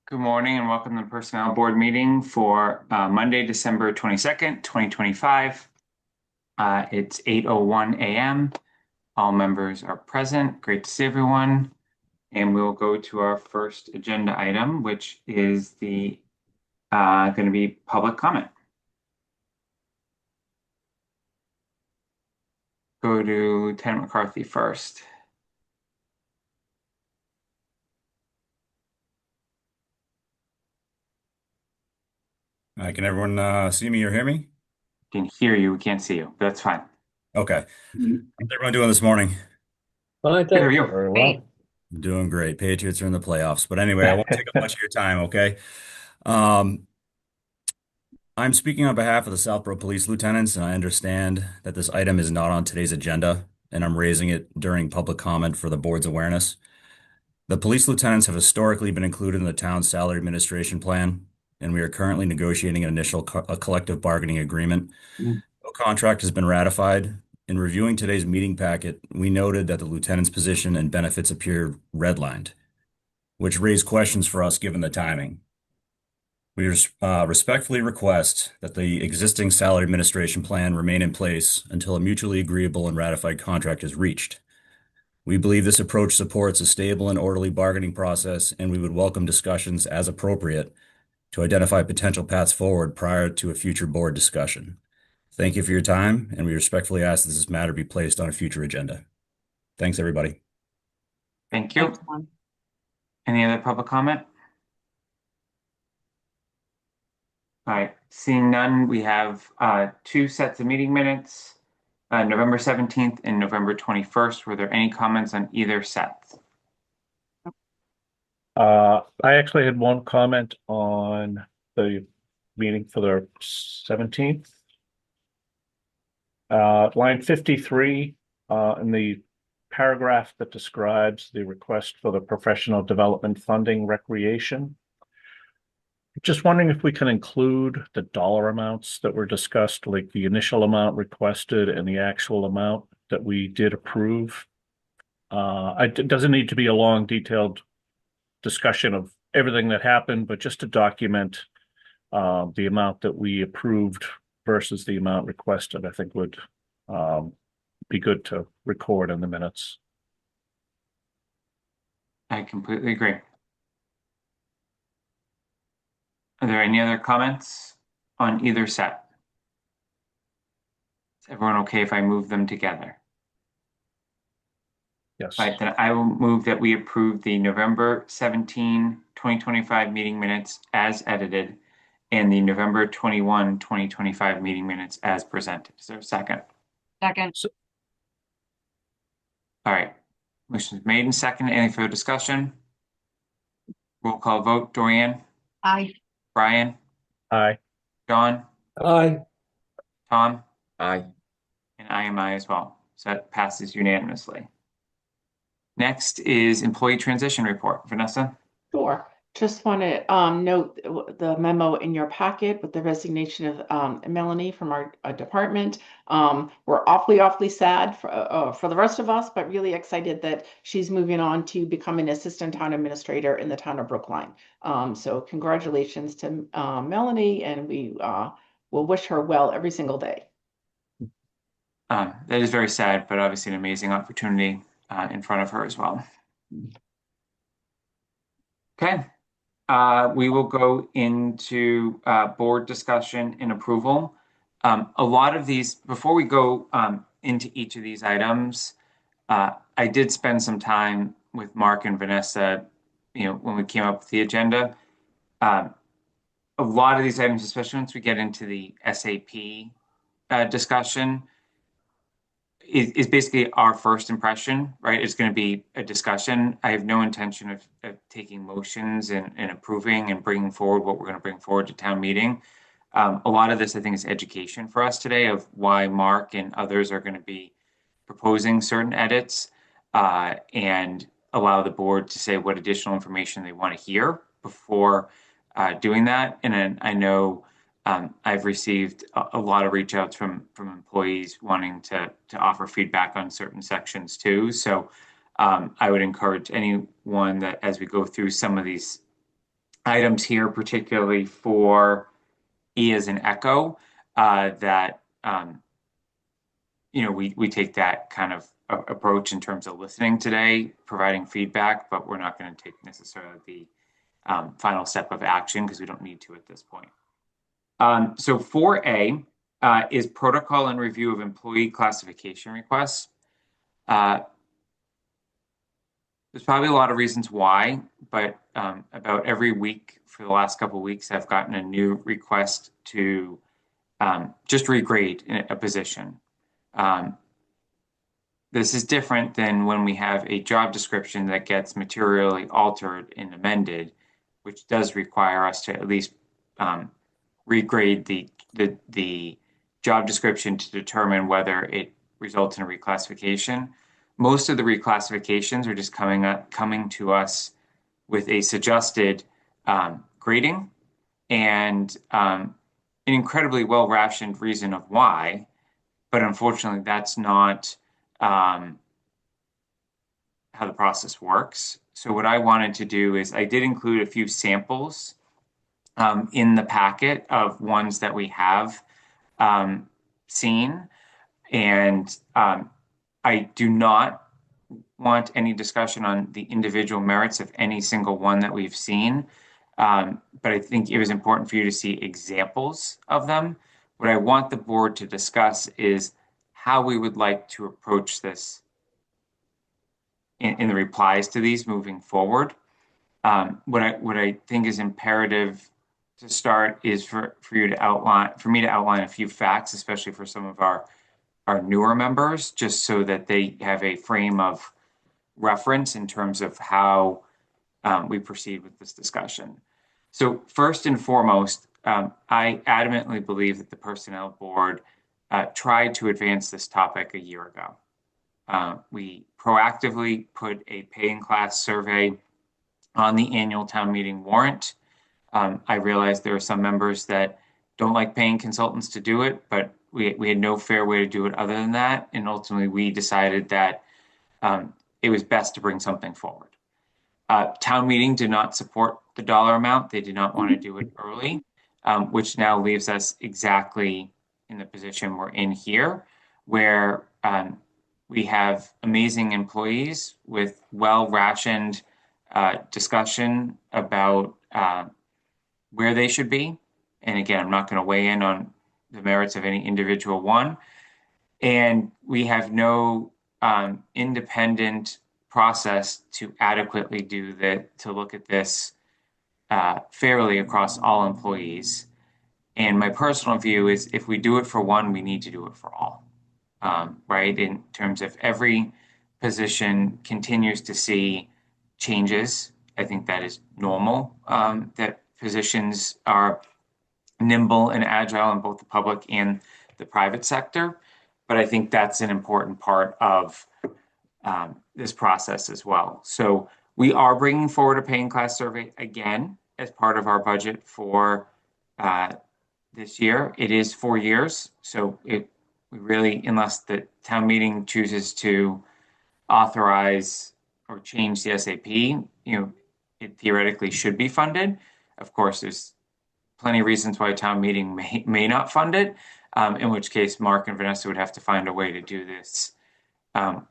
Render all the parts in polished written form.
Good morning and welcome to the Personnel Board meeting for Monday, December 22nd, 2025. It's 8:01 a.m. All members are present. Great to see everyone. And we'll go to our first agenda item, which is the going to be public comment. Go to Lieutenant McCarthy first. Can everyone see me or hear me? Can hear you. We can't see you, but that's fine. Okay. How's everyone doing this morning? Fine, Good, how are thanks. you? Very Great. well. Doing great. Patriots are in the playoffs. But anyway, I won't take up much of your time, okay? Um, I'm speaking on behalf of the Southborough Police Lieutenants, and I understand that this item is not on today's agenda, and I'm raising it during public comment for the board's awareness. The police lieutenants have historically been included in the town's salary administration plan, and we are currently negotiating an initial collective bargaining agreement. Mm. No contract has been ratified. In reviewing today's meeting packet, we noted that the lieutenant's position and benefits appear redlined, which raised questions for us given the timing. We respectfully request that the existing salary administration plan remain in place until a mutually agreeable and ratified contract is reached. We believe this approach supports a stable and orderly bargaining process, and we would welcome discussions as appropriate to identify potential paths forward prior to a future board discussion. Thank you for your time, and we respectfully ask that this matter be placed on a future agenda. Thanks, everybody. Thank you. Thanks, Juan. Any other public comment? All right, seeing none, we have two sets of meeting minutes, November 17th and November 21st. Were there any comments on either set? I actually had one comment on the meeting for the 17th. Line 53, in the paragraph that describes the request for the professional development funding recreation. Just wondering if we can include the dollar amounts that were discussed, like the initial amount requested and the actual amount that we did approve. It doesn't need to be a long, detailed discussion of everything that happened, but just to document the amount that we approved versus the amount requested, I think would be good to record in the minutes. I completely agree. Are there any other comments on either set? Is everyone okay if I move them together? Yes. Right, then I will move that we approve the November 17, 2025 meeting minutes as edited and the November 21, 2025 meeting minutes as presented. Is there a second? Second. All right. Motion is made and seconded. Any further discussion? Roll call vote. Dorian, Aye. Brian, Aye. John, Aye. Tom, Aye. and I am I as well. So that passes unanimously. Next is employee transition report. Vanessa? Sure. Just want to note the memo in your packet with the resignation of Melanie from our department. We're awfully sad for the rest of us, but really excited that she's moving on to become an assistant town administrator in the town of Brookline. So congratulations to Melanie, and we will wish her well every single day. That is very sad, but obviously an amazing opportunity in front of her as well. Okay. We will go into board discussion and approval. A lot of these, before we go into each of these items, I did spend some time with Mark and Vanessa, when we came up with the agenda. A lot of these items, especially once we get into the SAP discussion, is basically our first impression, right? It's going to be a discussion. I have no intention of taking motions and approving and bringing forward what we're going to bring forward to town meeting. A lot of this, I think, is education for us today of why Mark and others are going to be proposing certain edits and allow the board to say what additional information they want to hear before doing that. And then I know I've received a lot of reach outs from employees wanting to offer feedback on certain sections too. So I would encourage anyone that as we go through some of these items here, particularly for E as in echo, that we take that kind of approach in terms of listening today, providing feedback, but we're not going to take necessarily the final step of action because we don't need to at this point. So 4A is protocol and review of employee classification requests. There's probably a lot of reasons why, but about every week for the last couple of weeks, I've gotten a new request to just regrade a position. This is different than when we have a job description that gets materially altered and amended, which does require us to at least regrade the job description to determine whether it results in a reclassification. Most of the reclassifications are just coming to us with a suggested grading and an incredibly well-rationed reason of why, but unfortunately, that's not how the process works. So what I wanted to do is I did include a few samples in the packet of ones that we have seen, and I do not want any discussion on the individual merits of any single one that we've seen, but I think it was important for you to see examples of them. What I want the board to discuss is how we would like to approach this in the replies to these moving forward. What I think is imperative to start is for me to outline a few facts, especially for some of our newer members, just so that they have a frame of reference in terms of how we proceed with this discussion. So first and foremost, I adamantly believe that the Personnel Board tried to advance this topic a year ago. We proactively put a pay and class survey on the annual town meeting warrant. I realize there are some members that don't like paying consultants to do it, but we had no fair way to do it other than that. And ultimately, we decided that it was best to bring something forward. Town meeting did not support the dollar amount. They did not want to do it early, which now leaves us exactly in the position we're in here, where we have amazing employees with well-rationed discussion about where they should be. And again, I'm not going to weigh in on the merits of any individual one. And we have no independent process to adequately to look at this fairly across all employees. And my personal view is if we do it for one, we need to do it for all, right? In terms of every position continues to see changes. I think that is normal, that positions are nimble and agile in both the public and the private sector. But I think that's an important part of this process as well. So we are bringing forward a pay and class survey again as part of our budget for this year. It is 4 years, so we really, unless the town meeting chooses to authorize or change the SAP, it theoretically should be funded. Of course, there's plenty of reasons why a town meeting may not fund it, in which case Mark and Vanessa would have to find a way to do this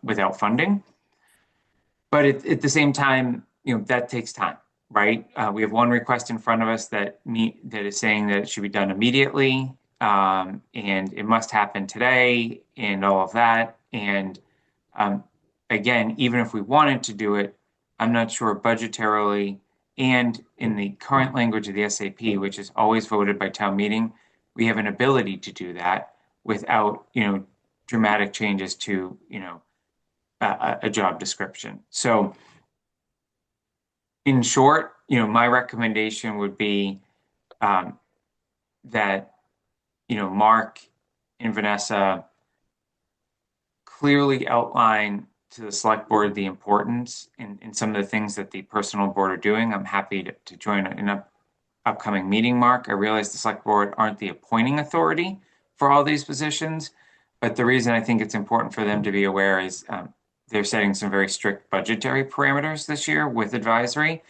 without funding. But at the same time, that takes time, right? We have one request in front of us that is saying that it should be done immediately, and it must happen today, and all of that. And again, even if we wanted to do it, I'm not sure budgetarily and in the current language of the SAP, which is always voted by town meeting, we have an ability to do that without, dramatic changes to, a job description. So in short, my recommendation would be that, Mark and Vanessa clearly outline to the select board the importance in some of the things that the Personnel Board are doing. I'm happy to join in an upcoming meeting, Mark. I realize the select board aren't the appointing authority for all these positions, but the reason I think it's important for them to be aware is they're setting some very strict budgetary parameters this year with advisory.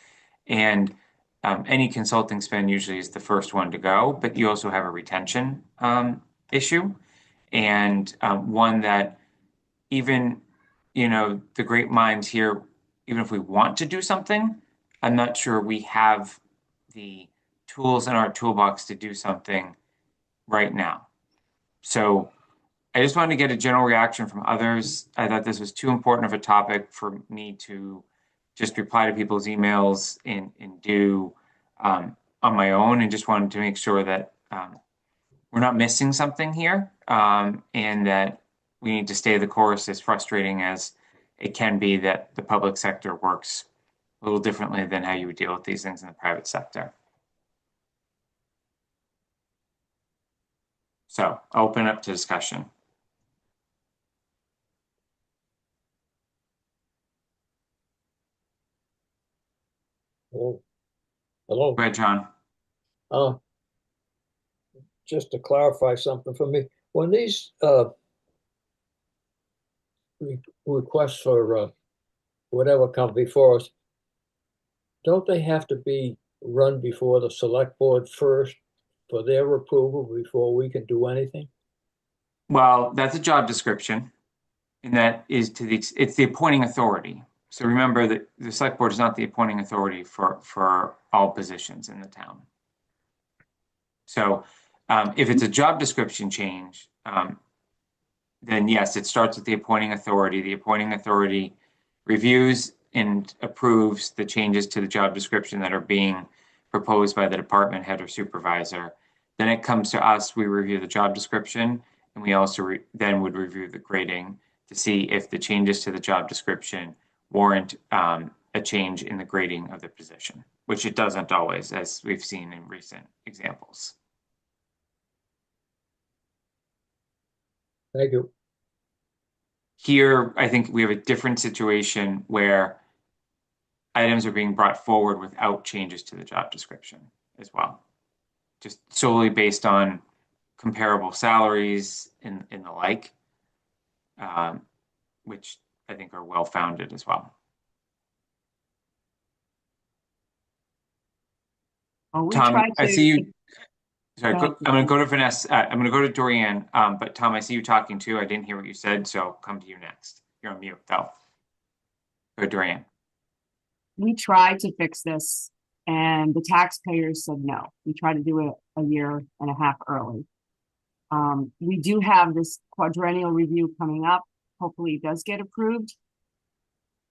And any consulting spend usually is the first one to go, but you also have a retention issue, and one that even, the great minds here, even if we want to do something, I'm not sure we have the tools in our toolbox to do something right now. So I just wanted to get a general reaction from others. I thought this was too important of a topic for me to just reply to people's emails and do on my own, and just wanted to make sure that we're not missing something here, and that we need to stay the course, as frustrating as it can be that the public sector works a little differently than how you would deal with these things in the private sector. So I'll open up to discussion. Hello. Hello. Go ahead, John. Uh, just to clarify something for me, when these requests for whatever come before us, don't they have to be run before the select board first for their approval before we can do anything? Well, that's a job description, and that is it's the appointing authority. So remember that the select board is not the appointing authority for all positions in the town. So if it's a job description change, then yes, it starts with the appointing authority. The appointing authority reviews and approves the changes to the job description that are being proposed by the department head or supervisor. Then it comes to us, we review the job description, and we also then would review the grading to see if the changes to the job description warrant a change in the grading of the position, which it doesn't always, as we've seen in recent examples. Thank you. Here, I think we have a different situation where items are being brought forward without changes to the job description as well, just solely based on comparable salaries and the like, which I think are well-founded as well. Well, Tom, I see you. Sorry, Go ahead. I'm going to go to Vanessa. I'm going to go to Dorianne, but Tom, I see you talking too. I didn't hear what you said, so I'll come to you next. You're on mute, though. Go to Dorianne. We tried to fix this and the taxpayers said no. We tried to do it a year and a half early. We do have this quadrennial review coming up. Hopefully it does get approved.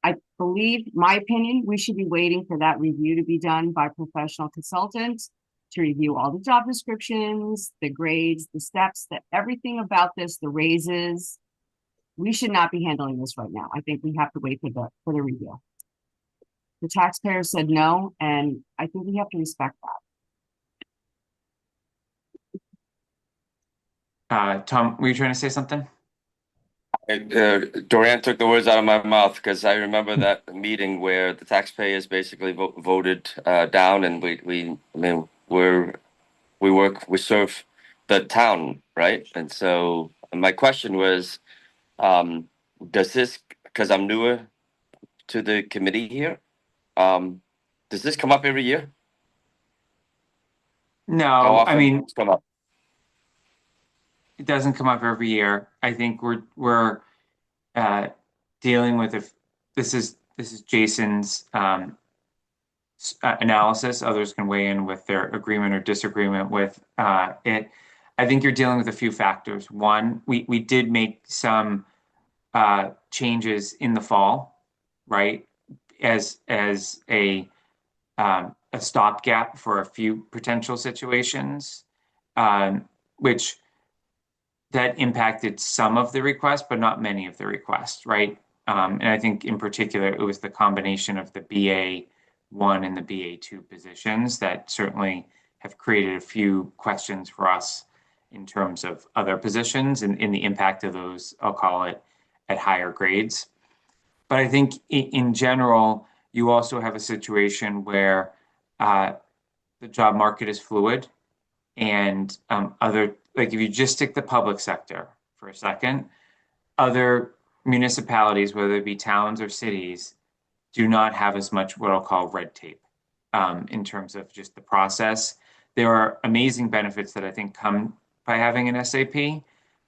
I believe, my opinion, we should be waiting for that review to be done by professional consultants to review all the job descriptions, the grades, the steps, everything about this, the raises. We should not be handling this right now. I think we have to wait for the review. The taxpayers said no, and I think we have to respect that. Tom, were you trying to say something? Dorian took the words out of my mouth because I remember that meeting where the taxpayers basically voted down, and we serve the town, right? And so my question was, does this, because I'm newer to the committee here, does this come up every year? How No, often I mean, does this come up? it doesn't come up every year. I think we're dealing with this is Jason's analysis. Others can weigh in with their agreement or disagreement with it. I think you're dealing with a few factors. One, we did make some changes in the fall, right? As a stopgap for a few potential situations, which that impacted some of the requests, but not many of the requests, right? And I think in particular, it was the combination of the BA1 and the BA2 positions that certainly have created a few questions for us in terms of other positions and in the impact of those, I'll call it, at higher grades. But I think in general, you also have a situation where the job market is fluid, and like if you just stick the public sector for a second, other municipalities, whether it be towns or cities, do not have as much what I'll call red tape. in terms of just the process. There are amazing benefits that I think come by having an SAP,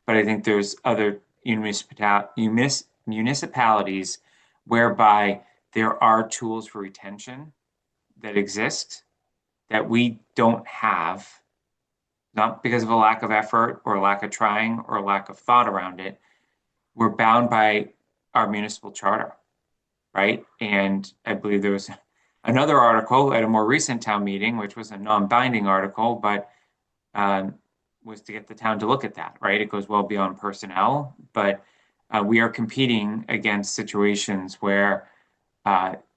but I think there's other municipalities whereby there are tools for retention that exist that we don't have, not because of a lack of effort or a lack of trying or a lack of thought around it. We're bound by our municipal charter, right? And I believe there was another article at a more recent town meeting, which was a non-binding article, but was to get the town to look at that, right? It goes well beyond personnel, but we are competing against situations where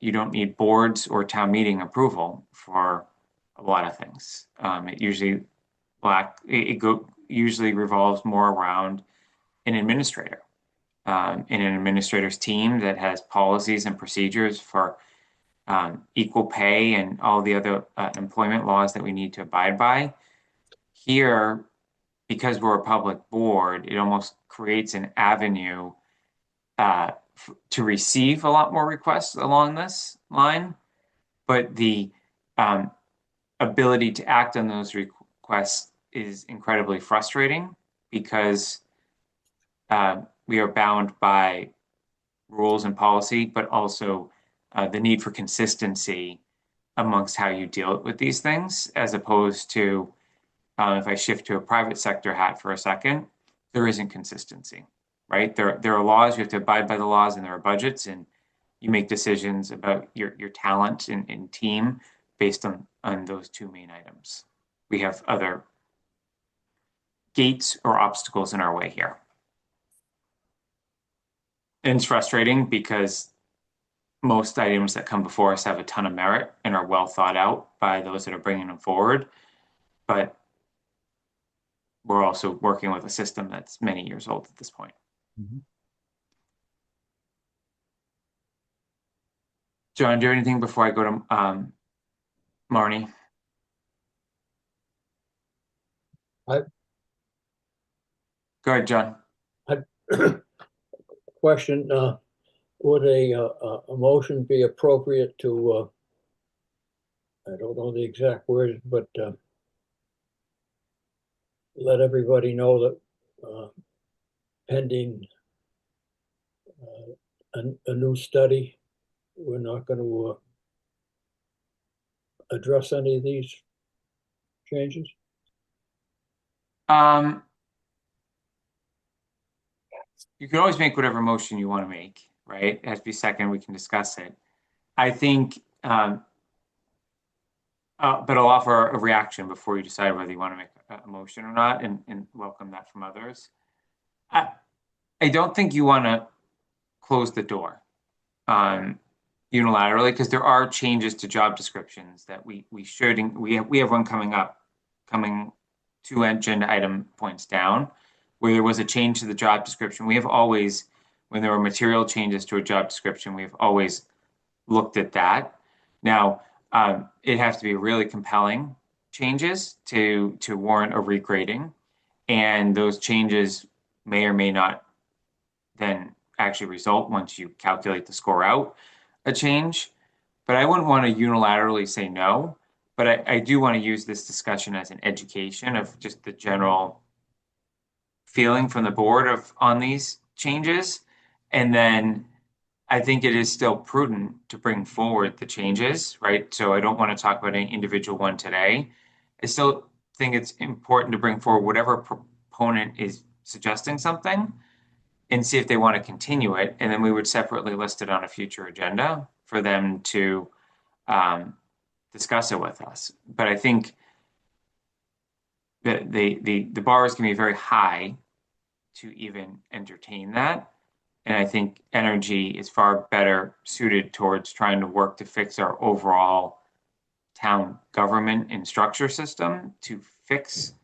you don't need boards or town meeting approval for a lot of things. It usually revolves more around an administrator, in an administrator's team that has policies and procedures for equal pay and all the other employment laws that we need to abide by. Here, because we're a public board, it almost creates an avenue to receive a lot more requests along this line, but the ability to act on those requests is incredibly frustrating because we are bound by rules and policy, but also the need for consistency amongst how you deal with these things, as opposed to if I shift to a private sector hat for a second, there isn't consistency, right? There are laws, you have to abide by the laws, and there are budgets, and you make decisions about your talent and team based on those two main items. We have other gates or obstacles in our way here. And it's frustrating because most items that come before us have a ton of merit and are well thought out by those that are bringing them forward. But we're also working with a system that's many years old at this point. Mm-hmm. John, do you have anything before I go to Marnie? Go ahead, John. Question, would a motion be appropriate to, I don't know the exact words, but let everybody know that pending a new study, we're not going to address any of these changes? You can always make whatever motion you want to make, right? It has to be second, we can discuss it. I think, but I'll offer a reaction before you decide whether you want to make a motion or not, and welcome that from others. I don't think you want to close the door unilaterally, because there are changes to job descriptions that we should, we have one coming 2 agenda item points down, where there was a change to the job description. We have always, when there were material changes to a job description, we have always looked at that. Now, it has to be really compelling changes to warrant a regrading, and those changes may or may not then actually result, once you calculate the score out, a change. But I wouldn't want to unilaterally say no, but I do want to use this discussion as an education of just the general feeling from the board on these changes. And then I think it is still prudent to bring forward the changes, right? So I don't want to talk about any individual one today. I still think it's important to bring forward whatever proponent is suggesting something and see if they want to continue it. And then we would separately list it on a future agenda for them to discuss it with us. But I think that the bar is going to be very high to even entertain that. And I think energy is far better suited towards trying to work to fix our overall town government and structure system, to fix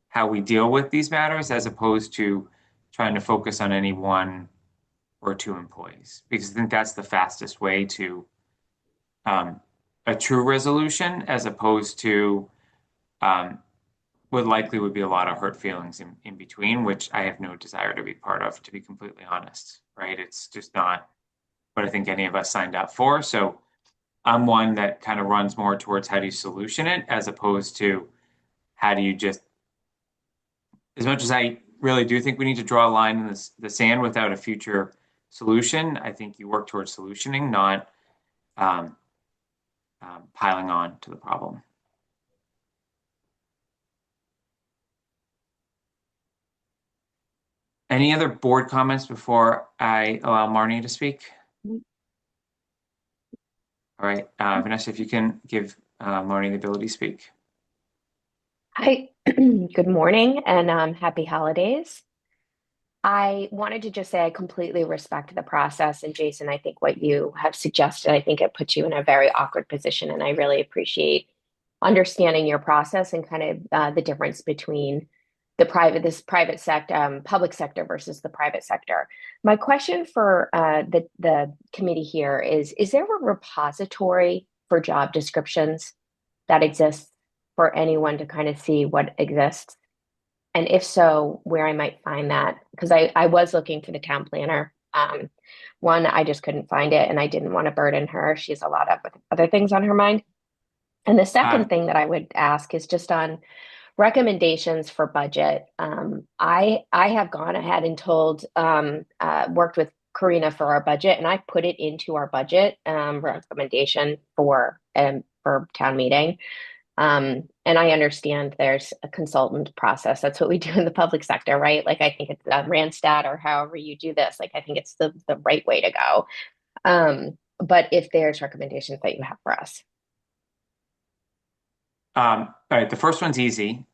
how we deal with these matters, as opposed to trying to focus on any 1 or 2 employees, because I think that's the fastest way to a true resolution, as opposed to what likely would be a lot of hurt feelings in between, which I have no desire to be part of, to be completely honest, right? It's just not what I think any of us signed up for. So I'm one that kind of runs more towards how do you solution it as opposed to how do you just, as much as I really do think we need to draw a line in the sand without a future solution, I think you work towards solutioning, not piling on to the problem. Any other board comments before I allow Marnie to speak? All right, Vanessa, if you can give Marnie the ability to speak. Hi, good morning and happy holidays. I wanted to just say I completely respect the process. And Jason, I think what you have suggested, I think it puts you in a very awkward position. And I really appreciate understanding your process and kind of the difference between this private sector, public sector versus the private sector. My question for the committee here is there a repository for job descriptions that exists for anyone to kind of see what exists? And if so, where I might find that? Because I was looking for the town planner. One, I just couldn't find it and I didn't want to burden her. She has a lot of other things on her mind. And the second thing that I would ask is just on recommendations for budget. I have gone ahead and worked with Karina for our budget, and I put it into our budget recommendation for town meeting. And I understand there's a consultant process. That's what we do in the public sector, right? Like I think it's Randstad or however you do this. Like I think it's the right way to go. But if there's recommendations that you have for us. All right, the first one's easy.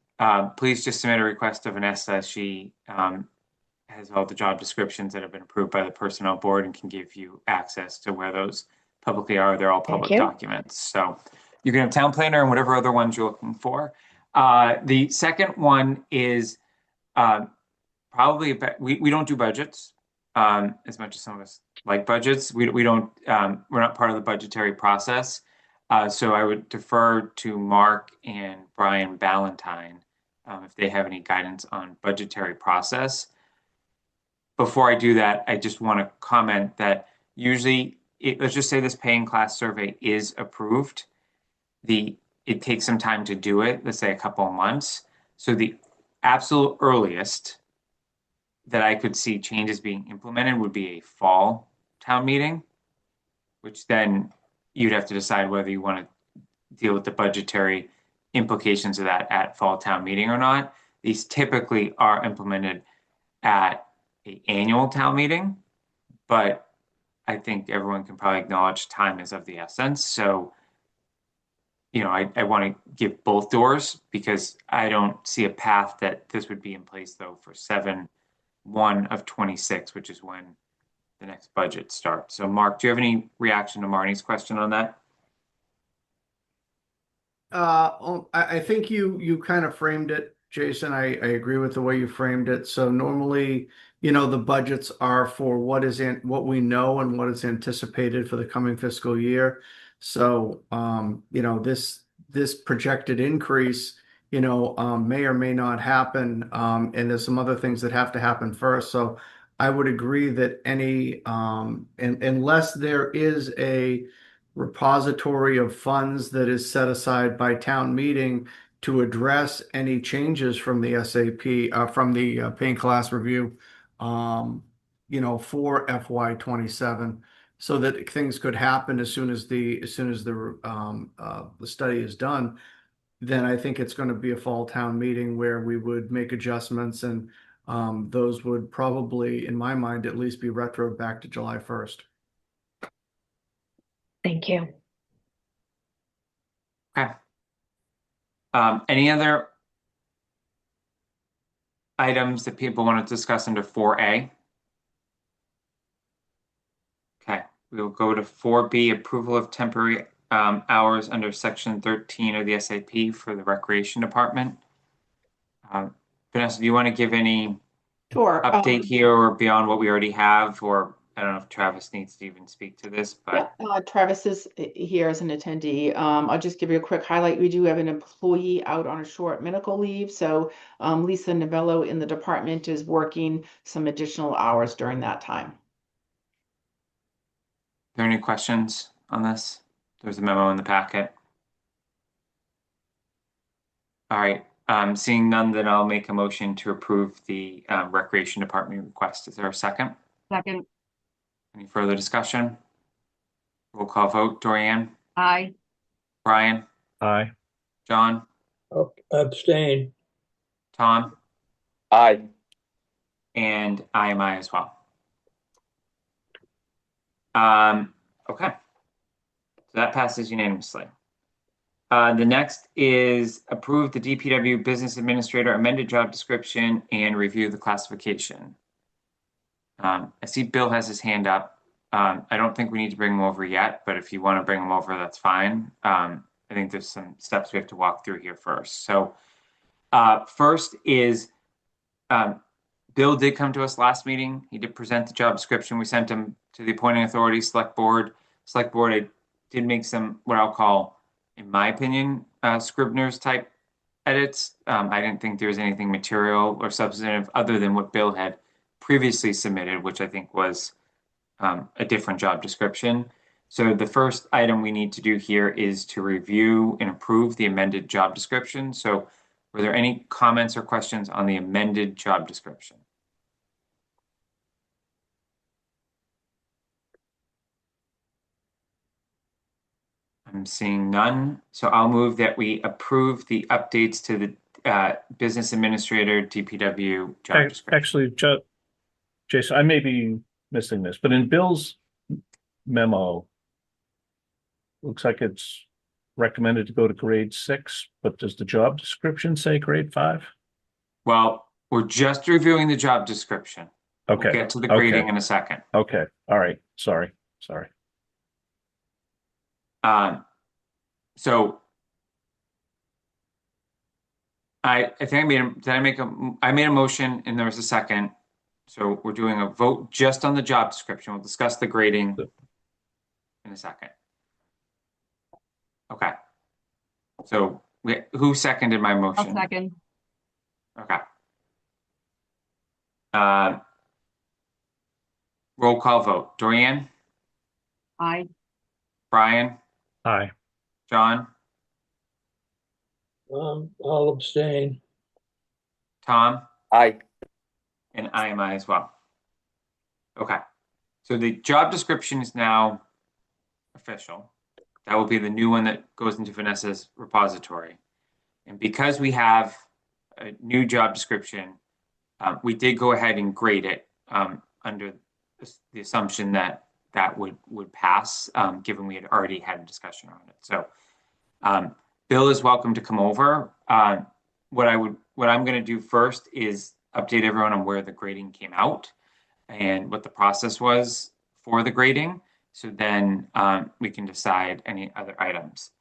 Please just submit a request to Vanessa. She has all the job descriptions that have been approved by the personnel board and can give you access to where those publicly are. They're all public documents. So you can have town planner and whatever other ones you're looking for. The second one is probably we don't do budgets as much as some of us like budgets. We don't. We're not part of the budgetary process. So I would defer to Mark and Brian Ballantyne if they have any guidance on budgetary process. Before I do that, I just want to comment that usually, let's just say this paying class survey is approved. It takes some time to do it, let's say a couple of months. So the absolute earliest that I could see changes being implemented would be a fall town meeting, which then you'd have to decide whether you want to deal with the budgetary implications of that at fall town meeting or not. These typically are implemented at an annual town meeting, but I think everyone can probably acknowledge time is of the essence. So, you know, I want to give both doors because I don't see a path that this would be in place though for 7/1 of 26, which is when the next budget starts. So Mark, do you have any reaction to Marnie's question on that? I think you kind of framed it, Jason. I agree with the way you framed it. So normally, you know, the budgets are for what we know and what is anticipated for the coming fiscal year. So, you know, this projected increase, you know, may or may not happen. And there's some other things that have to happen first. So I would agree that unless there is a repository of funds that is set aside by town meeting to address any changes from the SAP, from the paying class review, you know, for FY27, so that things could happen as soon as the study is done. Then I think it's going to be a fall town meeting where we would make adjustments, and those would probably, in my mind, at least be retro back to July 1st. Thank you. Okay. Any other items that people want to discuss under 4A? Okay, we will go to 4B, approval of temporary hours under section 13 of the SAP for the recreation department. Vanessa, do you want to give any update here or beyond what we already have, or I don't know if Travis needs to even speak to this, but yeah, Travis is here as an attendee. I'll just give you a quick highlight. We do have an employee out on a short medical leave. So Lisa Novello in the department is working some additional hours during that time. Are there any questions on this? There's a memo in the packet. All right, seeing none, then I'll make a motion to approve the Recreation Department request. Is there a second? Second, Any further discussion? Roll call vote. Dorian, aye. Brian, Aye. John, Abstain. Tom, Aye. and I am I as well. Okay. So that passes unanimously. The next is approve the DPW Business Administrator amended job description and review the classification. I see Bill has his hand up. I don't think we need to bring him over yet, but if you want to bring him over, that's fine. I think there's some steps we have to walk through here first. So first is Bill did come to us last meeting. He did present the job description. We sent him to the appointing authority, select board. Select board, I did make some, what I'll call, in my opinion, Scribner's type edits. I didn't think there was anything material or substantive other than what Bill had previously submitted, which I think was a different job description. So the first item we need to do here is to review and approve the amended job description. So were there any comments or questions on the amended job description? I'm seeing none. So I'll move that we approve the updates to the Business Administrator DPW job description. Actually, Jason, I may be missing this, but in Bill's memo, looks like it's recommended to go to grade 6, but does the job description say grade 5? Well, we're just reviewing the job description. Okay. We'll get to the grading in a second. Okay. All right. Sorry. So I think I made a motion and there was a second. So we're doing a vote just on the job description. We'll discuss the grading in a second. Okay. So who seconded my motion? I'll second. Okay. Roll call vote. Dorian, Aye. Brian, Aye. John, I'll abstain. Tom, Aye. and I am I as well. Okay. So the job description is now official. That will be the new one that goes into Vanessa's repository. And because we have a new job description, we did go ahead and grade it under the assumption that that would pass, given we had already had a discussion on it. So Bill is welcome to come over. What I'm going to do first is update everyone on where the grading came out and what the process was for the grading. So then we can decide any other items.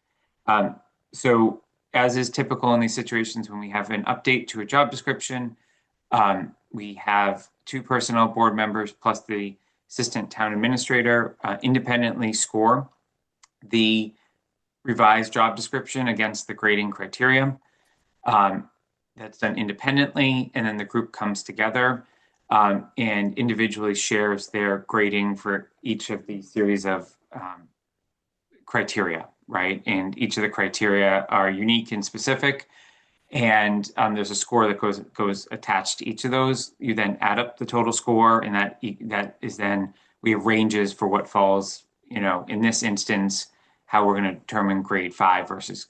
So as is typical in these situations, when we have an update to a job description, we have 2 personnel board members plus the assistant town administrator independently score the revised job description against the grading criteria. That's done independently, and then the group comes together and individually shares their grading for each of the series of criteria, right? And each of the criteria are unique and specific. And there's a score that goes attached to each of those. You then add up the total score, and that is then we have ranges for what falls. In this instance, how we're going to determine grade 5 versus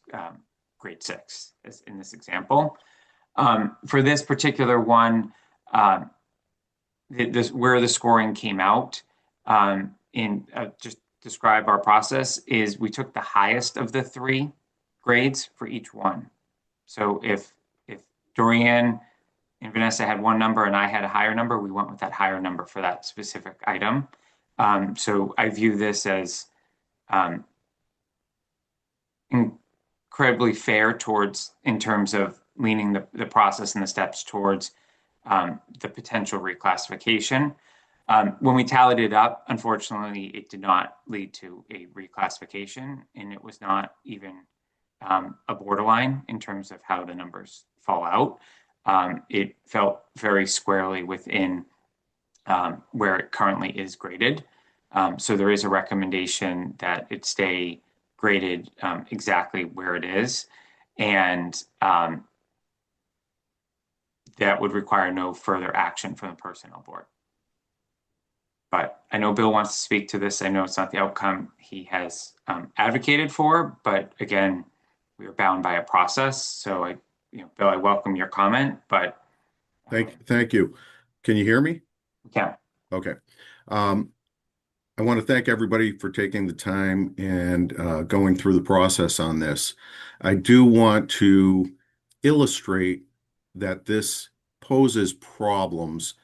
grade 6, as in this example. For this particular one, where the scoring came out, just describe our process is we took the highest of the 3 grades for each one. So if Dorian and Vanessa had one number and I had a higher number, we went with that higher number for that specific item. So I view this as incredibly fair in terms of leaning the process and the steps towards the potential reclassification. When we tallied it up, unfortunately, it did not lead to a reclassification, and it was not even a borderline in terms of how the numbers fall out. It felt very squarely within where it currently is graded. So there is a recommendation that it stay graded exactly where it is. And that would require no further action from the personnel board. But I know Bill wants to speak to this. I know it's not the outcome he has advocated for, but again, we are bound by a process. So Bill, I welcome your comment, but Thank you. Can you hear me? yeah. Okay. I want to thank everybody for taking the time and going through the process on this. I do want to illustrate that this poses problems,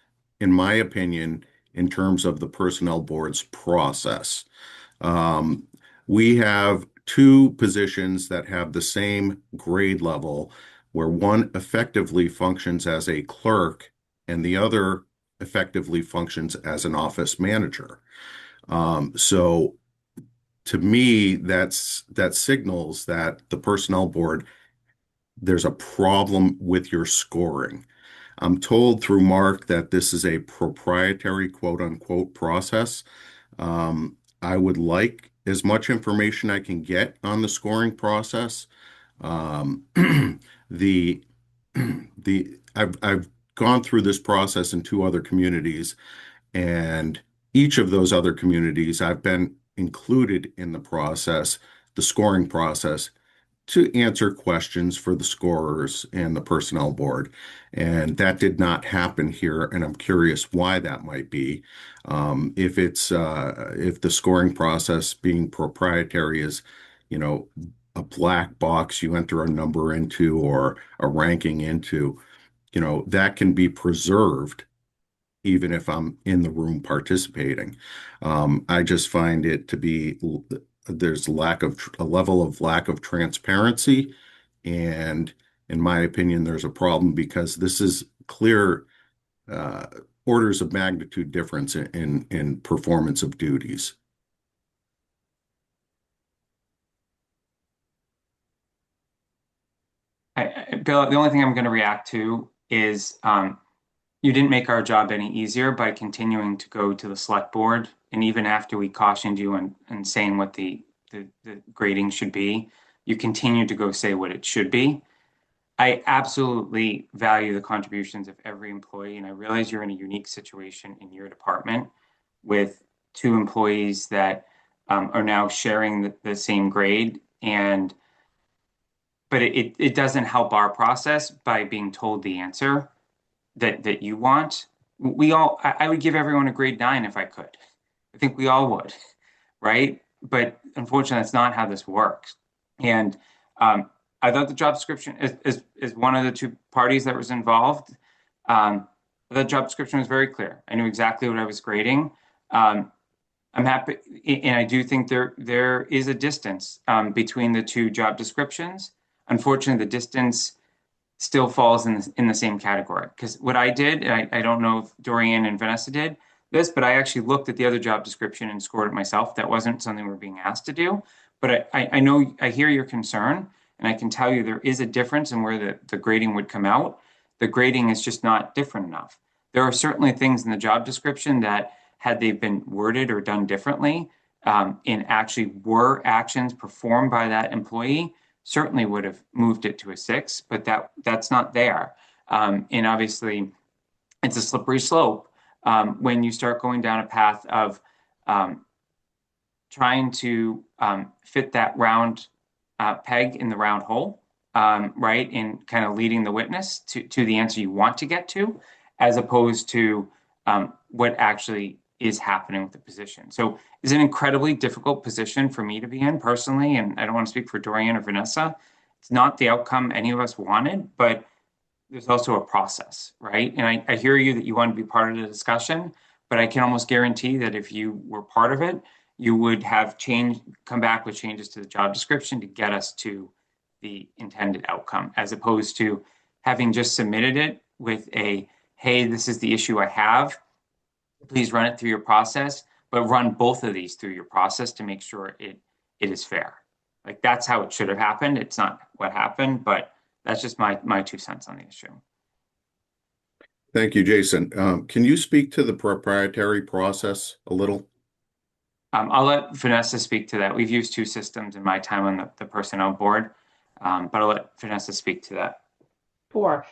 in my opinion, in terms of the personnel board's process. We have two positions that have the same grade level, where one effectively functions as a clerk and the other effectively functions as an office manager. So to me, that signals that the personnel board, there's a problem with your scoring. I'm told through Mark that this is a proprietary quote unquote process. I would like as much information I can get on the scoring process. I've gone through this process in two other communities, and each of those other communities, I've been included in the process, the scoring process, to answer questions for the scorers and the personnel board. And that did not happen here, and I'm curious why that might be. If the scoring process being proprietary is, a black box you enter a number into or a ranking into, that can be preserved even if I'm in the room participating. I just find it to be there's a level of lack of transparency, and in my opinion, there's a problem because this is clear orders of magnitude difference in performance of duties. Bill, the only thing I'm going to react to is you didn't make our job any easier by continuing to go to the select board. And even after we cautioned you and saying what the grading should be, you continue to go say what it should be. I absolutely value the contributions of every employee. And I realize you're in a unique situation in your department with two employees that are now sharing the same grade. But it doesn't help our process by being told the answer that you want. I would give everyone a grade 9 if I could. I think we all would, right? But unfortunately, that's not how this works. And I thought the job description is one of the two parties that was involved. The job description was very clear. I knew exactly what I was grading. I'm happy, and I do think there is a distance between the two job descriptions. Unfortunately, the distance still falls in the same category. Because what I did, and I don't know if Dorian and Vanessa did this, but I actually looked at the other job description and scored it myself. That wasn't something we're being asked to do. But I know, I hear your concern, and I can tell you there is a difference in where the grading would come out. The grading is just not different enough. There are certainly things in the job description that, had they been worded or done differently, in actually were actions performed by that employee, certainly would have moved it to a 6, but that's not there. And obviously, it's a slippery slope when you start going down a path of trying to fit that round peg in the round hole, right? And kind of leading the witness to the answer you want to get to, as opposed to what actually is happening with the position. So it's an incredibly difficult position for me to be in personally, and I don't want to speak for Dorian or Vanessa. It's not the outcome any of us wanted, but there's also a process, right? And I hear you that you want to be part of the discussion, but I can almost guarantee that if you were part of it, you would have come back with changes to the job description to get us to the intended outcome, as opposed to having just submitted it with a, hey, this is the issue I have. Please run it through your process, but run both of these through your process to make sure it is fair. Like, that's how it should have happened. It's not what happened, but that's just my 2 cents on the issue. Thank you, Jason. Can you speak to the proprietary process a little? I'll let Vanessa speak to that. We've used two systems in my time on the personnel board, but I'll let Vanessa speak to that. Sure.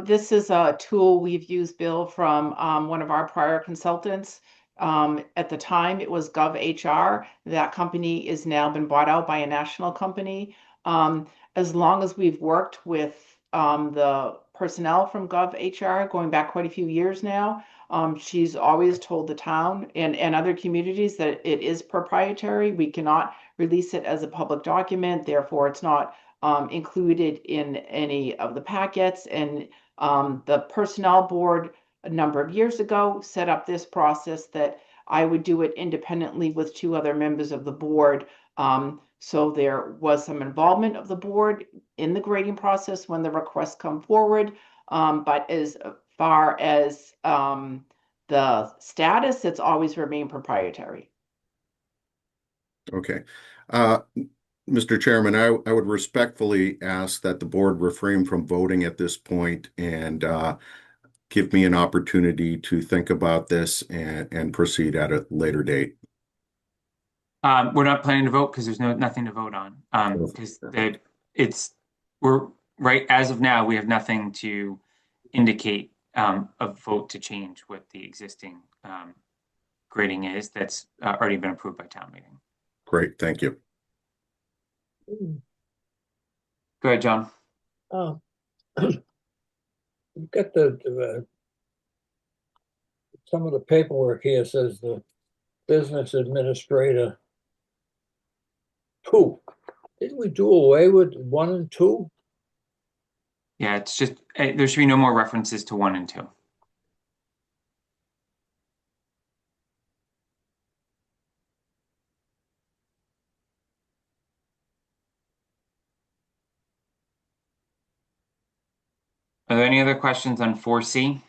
This is a tool we've used, Bill, from one of our prior consultants. At the time, it was GovHR. That company is now been bought out by a national company. As long as we've worked with the personnel from GovHR, going back quite a few years now, she's always told the town and other communities that it is proprietary. We cannot release it as a public document, therefore it's not included in any of the packets. And the personnel board a number of years ago set up this process that I would do it independently with two other members of the board. So there was some involvement of the board in the grading process when the requests come forward. But as far as the status, it's always remained proprietary. Okay. Mr. Chairman, I would respectfully ask that the board refrain from voting at this point and give me an opportunity to think about this and proceed at a later date. We're not planning to vote because there's nothing to vote on. Because we're right as of now, we have nothing to indicate a vote to change what the existing grading is that's already been approved by town meeting. Great, thank you. Go ahead, John. You've got some of the paperwork here says the business administrator 2. Didn't we do away with 1 and 2? Yeah, it's just there should be no more references to 1 and 2. Are there any other questions on 4C?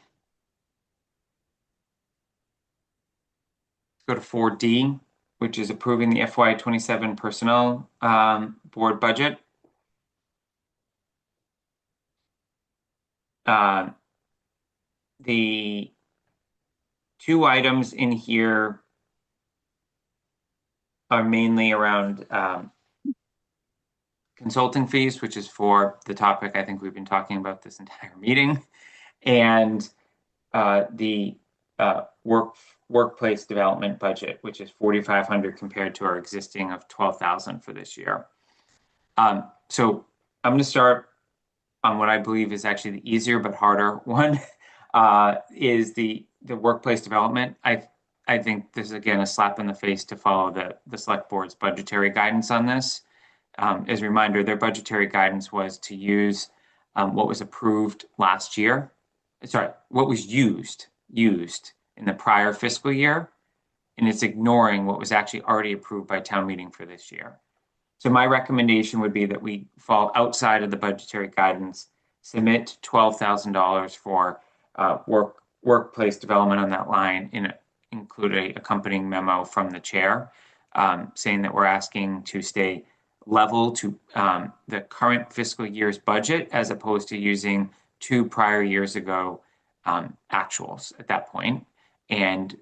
Let's go to 4D, which is approving the FY27 personnel board budget. The two items in here are mainly around consulting fees, which is for the topic I think we've been talking about this entire meeting, and the workplace development budget, which is $4,500 compared to our existing of $12,000 for this year. So I'm going to start on what I believe is actually the easier but harder one, is the workplace development. I think this is again a slap in the face to follow the select board's budgetary guidance on this. As a reminder, their budgetary guidance was to use what was approved last year. Sorry, what was used in the prior fiscal year, and it's ignoring what was actually already approved by town meeting for this year. So my recommendation would be that we fall outside of the budgetary guidance, submit $12,000 for workplace development on that line, include a accompanying memo from the chair saying that we're asking to stay level to the current fiscal year's budget as opposed to using 2 prior years ago actuals at that point, and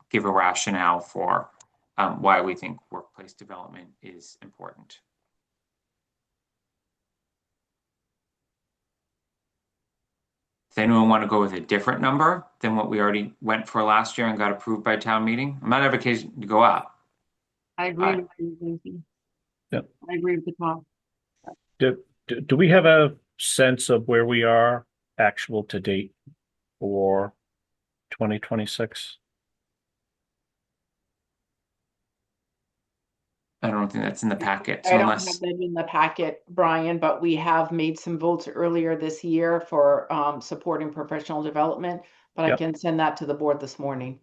give a rationale for why we think workplace development is important. Does anyone want to go with a different number than what we already went for last year and got approved by town meeting? I'm not advocating to go up. I agree with you, Lucy. Yep. I agree with the top. Do we have a sense of where we are actual to date for 2026? I don't think that's in the packet. So I don't have that in the packet, Brian, but we have made some votes earlier this year for supporting professional development, but Yep. I can send that to the board this morning.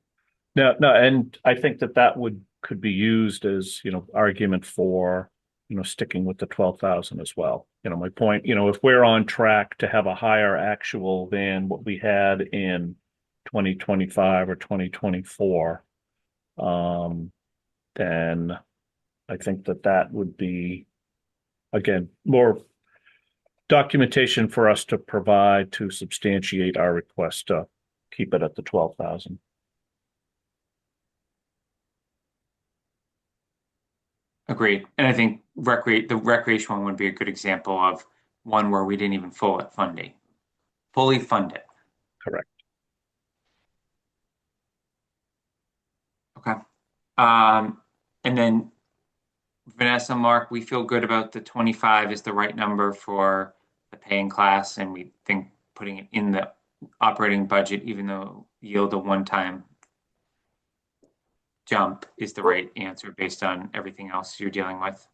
No, and I think that could be used as, argument for, sticking with the 12,000 as well. My point, if we're on track to have a higher actual than what we had in 2025 or 2024, then I think that would be, again, more documentation for us to provide to substantiate our request to keep it at the 12,000. Agreed. And I think the recreation one would be a good example of one where we didn't even fully fund it. Correct. Okay. And then Vanessa, Mark, we feel good about the 25 is the right number for the paying class, and we think putting it in the operating budget, even though yield a one-time jump, is the right answer based on everything else you're dealing with.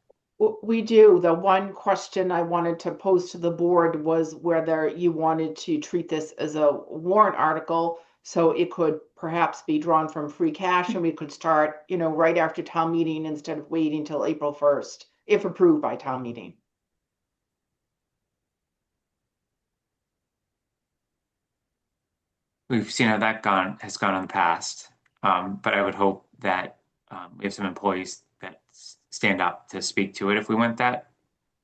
We do. The one question I wanted to pose to the board was whether you wanted to treat this as a warrant article, so it could perhaps be drawn from free cash and we could start, right after town meeting instead of waiting till April 1st, if approved by town meeting. We've seen how that has gone in the past, but I would hope that we have some employees that stand up to speak to it if we went that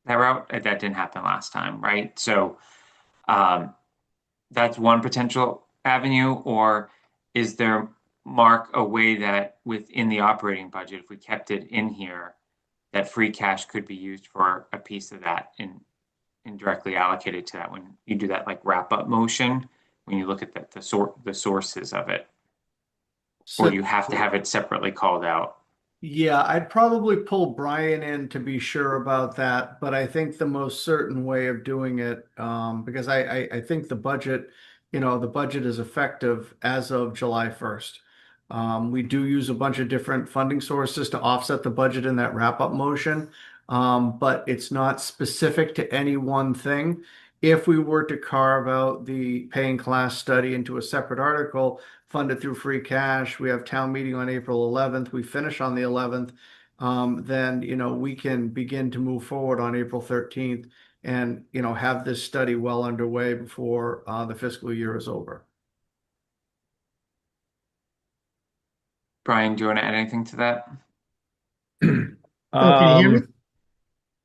route. That didn't happen last time, right? So that's one potential avenue. Or is there, Mark, a way that within the operating budget, if we kept it in here, that free cash could be used for a piece of that and directly allocated to that when you do that like wrap up motion, when you look at the sources of it, or you have to have it separately called out? Yeah, I'd probably pull Brian in to be sure about that, but I think the most certain way of doing it, because I think the budget, the budget is effective as of July 1st. We do use a bunch of different funding sources to offset the budget in that wrap-up motion, but it's not specific to any one thing. If we were to carve out the paying class study into a separate article, fund it through free cash, we have town meeting on April 11th, we finish on the 11th, then, we can begin to move forward on April 13th and, have this study well underway before the fiscal year is over. Brian, do you want to add anything to that? Can you hear me?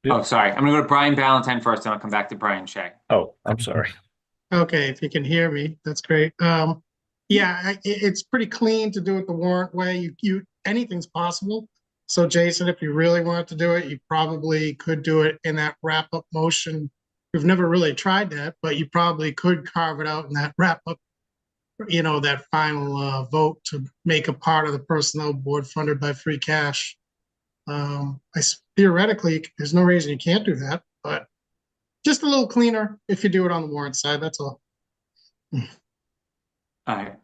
Oh, sorry. I'm going to go to Brian Ballantyne first, and I'll come back to Brian Shea. Oh, I'm sorry. Okay, if you can hear me, that's great. Yeah, it's pretty clean to do it the warrant way. Anything's possible. So Jason, if you really wanted to do it, you probably could do it in that wrap-up motion. We've never really tried that, but you probably could carve it out in that wrap-up, that final vote to make a part of the personnel board funded by free cash. Theoretically, there's no reason you can't do that, but just a little cleaner if you do it on the warrant side, that's all. All right.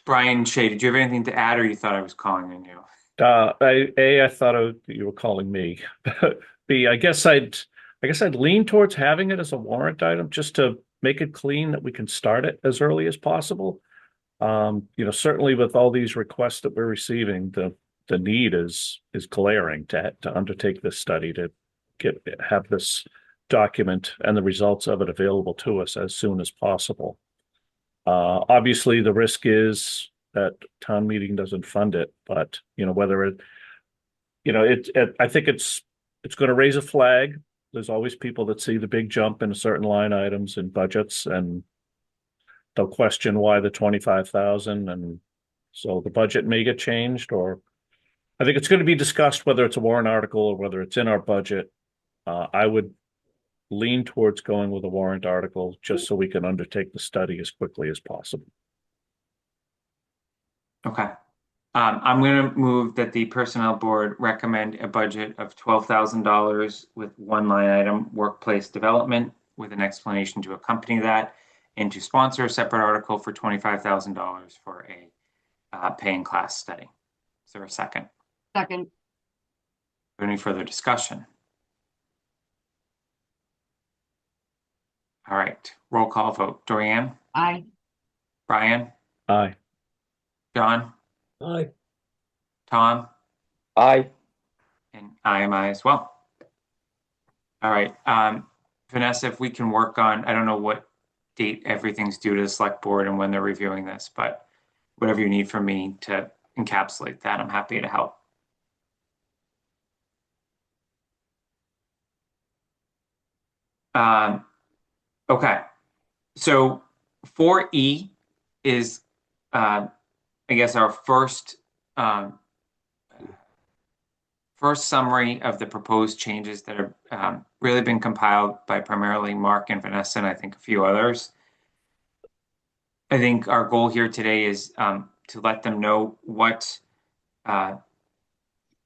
Brian Shea, did you have anything to add, or you thought I was calling on you? I thought you were calling me. B, I guess I'd lean towards having it as a warrant item just to make it clean that we can start it as early as possible. Certainly with all these requests that we're receiving, the need is glaring to undertake this study, to have this document and the results of it available to us as soon as possible. Obviously, the risk is that town meeting doesn't fund it, but whether I think it's going to raise a flag. There's always people that see the big jump in certain line items and budgets, and they'll question why the 25,000, and so the budget may get changed. Or I think it's going to be discussed whether it's a warrant article or whether it's in our budget. I would lean towards going with a warrant article just so we can undertake the study as quickly as possible. Okay. I'm going to move that the personnel board recommend a budget of $12,000 with one line item, workplace development, with an explanation to accompany that, and to sponsor a separate article for $25,000 for a paying class study. Is there a second? Second. Any further discussion? All right, roll call vote. Dorian? Aye. Brian? Aye. John? Aye. Tom? Aye. And I am I as well. All right, Vanessa, if we can work on, I don't know what date everything's due to the select board and when they're reviewing this, but whatever you need from me to encapsulate that, I'm happy to help. Okay, so 4E is, I guess, our first first summary of the proposed changes that have really been compiled by primarily Mark and Vanessa, and I think a few others. I think our goal here today is to let them know what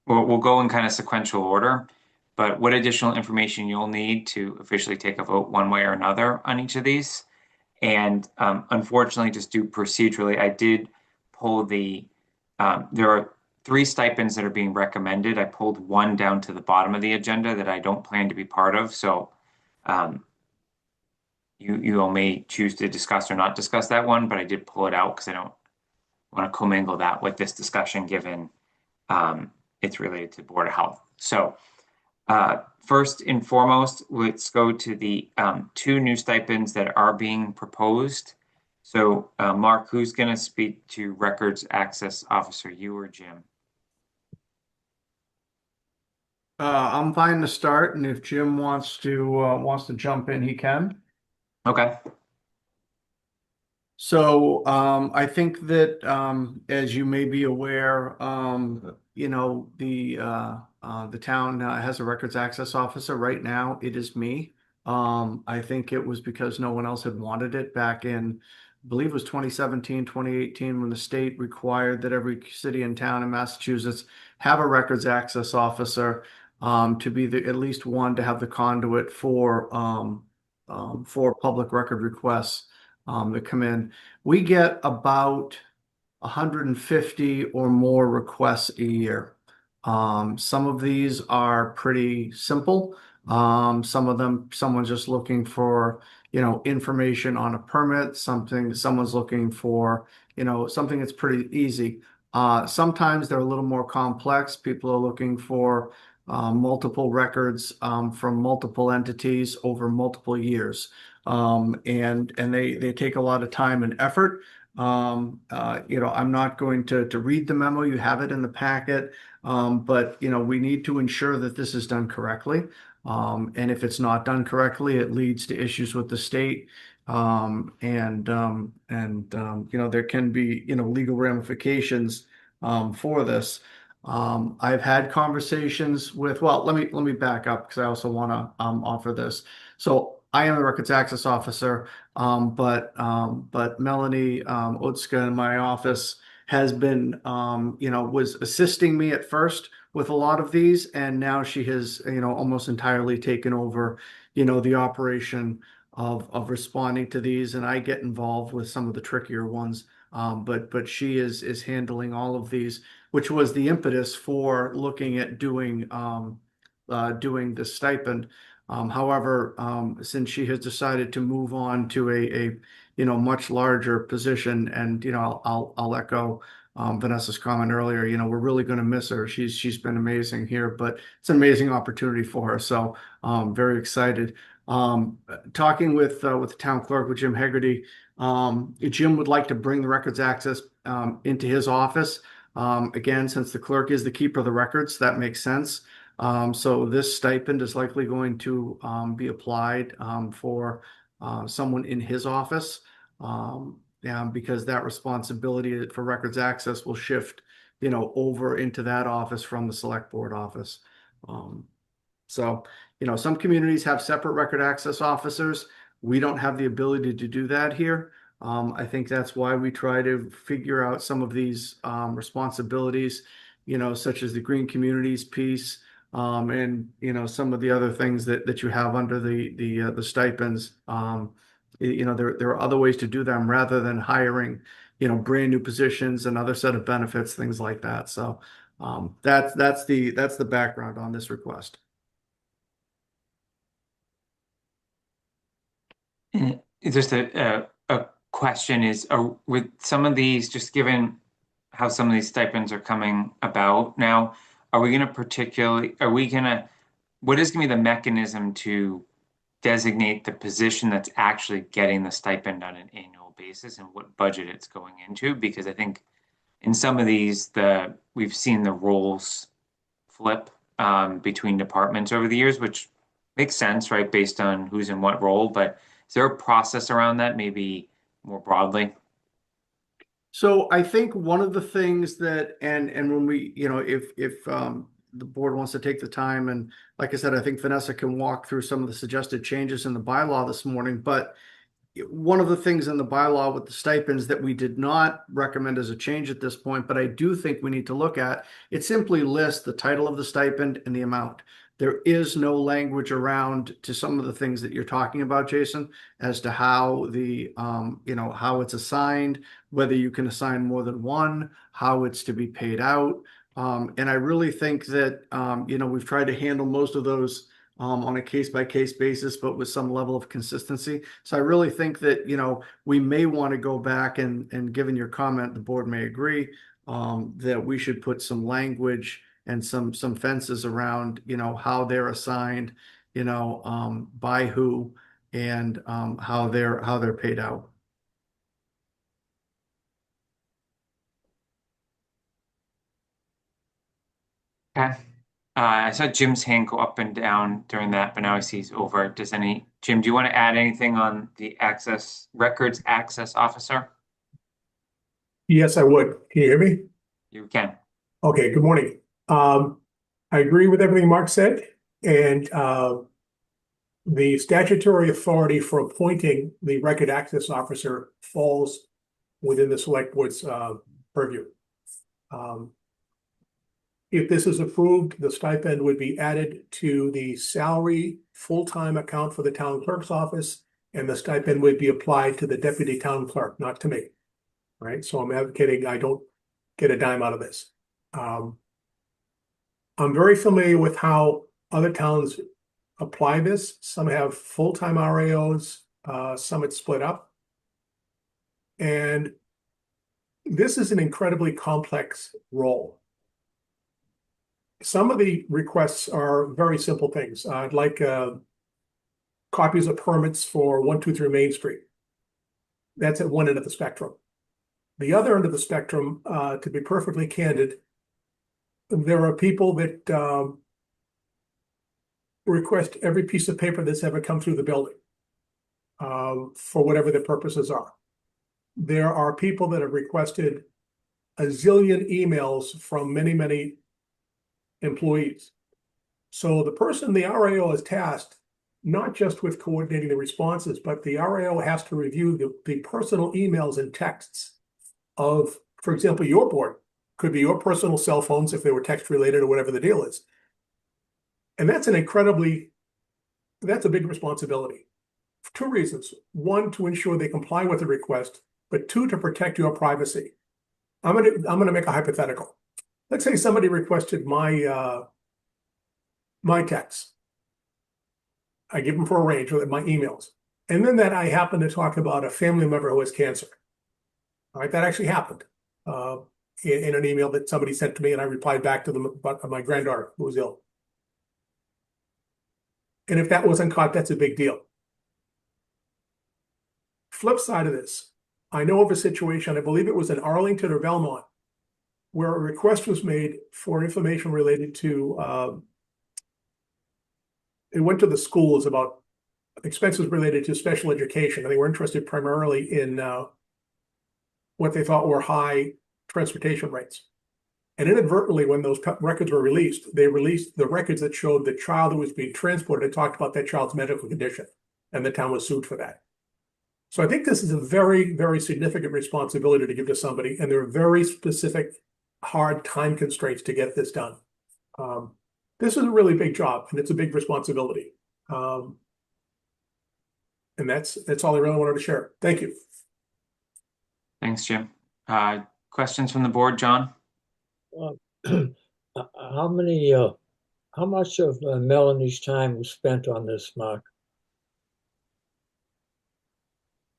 we'll go in kind of sequential order, but what additional information you'll need to officially take a vote one way or another on each of these. And unfortunately, just due procedurally, I did pull there are 3 stipends that are being recommended. I pulled one down to the bottom of the agenda that I don't plan to be part of. So you all may choose to discuss or not discuss that one, but I did pull it out because I don't want to commingle that with this discussion given it's related to Board of Health. So first and foremost, let's go to the 2 new stipends that are being proposed. So Mark, who's going to speak to Records Access Officer, you or Jim? I'm fine to start, and if Jim wants to jump in, he can. Okay. So I think that as you may be aware, you know, the town has a records access officer. Right now, it is me. I think it was because no one else had wanted it back in, I believe it was 2017, 2018, when the state required that every city and town in Massachusetts have a records access officer to be at least one to have the conduit for public record requests that come in. We get about 150 or more requests a year. Some of these are pretty simple. Some of them, someone's just looking for, you know, information on a permit, someone's looking for, you know, something that's pretty easy. Sometimes they're a little more complex. People are looking for multiple records from multiple entities over multiple years. And they take a lot of time and effort. You know, I'm not going to read the memo. You have it in the packet. But, you know, we need to ensure that this is done correctly. And if it's not done correctly, it leads to issues with the state. You know, there can be, you know, legal ramifications for this. I've had conversations with, well, let me back up because I also want to offer this. So I am the records access officer, but Melanie Otska in my office has been, you know, was assisting me at first with a lot of these, and now she has, you know, almost entirely taken over, you know, the operation of responding to these, and I get involved with some of the trickier ones. But she is handling all of these, which was the impetus for looking at doing the stipend. However, since she has decided to move on to a you know, much larger position, and you know, I'll echo Vanessa's comment earlier. You know, we're really going to miss her. She's been amazing here, but it's an amazing opportunity for her. So very excited. Talking with the town clerk, with Jim Hegarty, Jim would like to bring the records access into his office. Again, since the clerk is the keeper of the records, that makes sense. So this stipend is likely going to be applied for someone in his office, because that responsibility for records access will shift, you know, over into that office from the select board office. So, you know, some communities have separate record access officers. We don't have the ability to do that here. I think that's why we try to figure out some of these responsibilities, you know, such as the green communities piece, and you know, some of the other things that you have under the stipends. You know, there are other ways to do them rather than hiring, you know, brand new positions, another set of benefits, things like that. So that's the background on this request. Just a question is, with some of these, just given how some of these stipends are coming about now, what is going to be the mechanism to designate the position that's actually getting the stipend on an annual basis and what budget it's going into? Because I think in some of these, we've seen the roles flip between departments over the years, which makes sense, right, based on who's in what role. But is there a process around that, maybe more broadly? So I think one of the things that, and when we, you know, if the board wants to take the time, and like I said, I think Vanessa can walk through some of the suggested changes in the bylaw this morning, but one of the things in the bylaw with the stipends that we did not recommend as a change at this point, but I do think we need to look at, it simply lists the title of the stipend and the amount. There is no language around to some of the things that you're talking about, Jason, as to how the, how it's assigned, whether you can assign more than one, how it's to be paid out. And I really think that, we've tried to handle most of those on a case-by-case basis, but with some level of consistency. So I really think that, we may want to go back and given your comment, the board may agree, that we should put some language and some fences around, how they're assigned, by who and how they're paid out. Okay. I saw Jim's hand go up and down during that, but now I see he's over. Jim, do you want to add anything on the records access officer? Yes, I would. Can you hear me? You can. Okay, good morning. I agree with everything Mark said, and the statutory authority for appointing the record access officer falls within the select board's purview. If this is approved, the stipend would be added to the salary full-time account for the town clerk's office, and the stipend would be applied to the deputy town clerk, not to me. Right? So I'm advocating I don't get a dime out of this. I'm very familiar with how other towns apply this. Some have full-time RAOs, some it's split up. And this is an incredibly complex role. Some of the requests are very simple things. I'd like copies of permits for 123 Main Street. That's at one end of the spectrum. The other end of the spectrum, to be perfectly candid, there are people that request every piece of paper that's ever come through the building for whatever their purposes are. There are people that have requested a zillion emails from many, many employees. So the person, the RAO, is tasked not just with coordinating the responses, but the RAO has to review the personal emails and texts of, for example, your board. Could be your personal cell phones if they were text related or whatever the deal is. And that's a big responsibility for two reasons. One, to ensure they comply with the request, but two, to protect your privacy. I'm gonna make a hypothetical. Let's say somebody requested my texts. I give them for a range with my emails. And then that I happen to talk about a family member who has cancer. All right, that actually happened in an email that somebody sent to me, and I replied back to them about my granddaughter who was ill. And if that wasn't caught, that's a big deal. Flip side of this, I know of a situation, I believe it was in Arlington or Belmont, where a request was made for information related to, it went to the schools about expenses related to special education, and they were interested primarily in what they thought were high transportation rates. And inadvertently, when those records were released, they released the records that showed the child who was being transported and talked about that child's medical condition, and the town was sued for that. So I think this is a very, very significant responsibility to give to somebody, and there are very specific, hard time constraints to get this done. This is a really big job, and it's a big responsibility. And that's all I really wanted to share. Thank you. Thanks, Jim. Questions from the board, John? How much of Melanie's time was spent on this, Mark?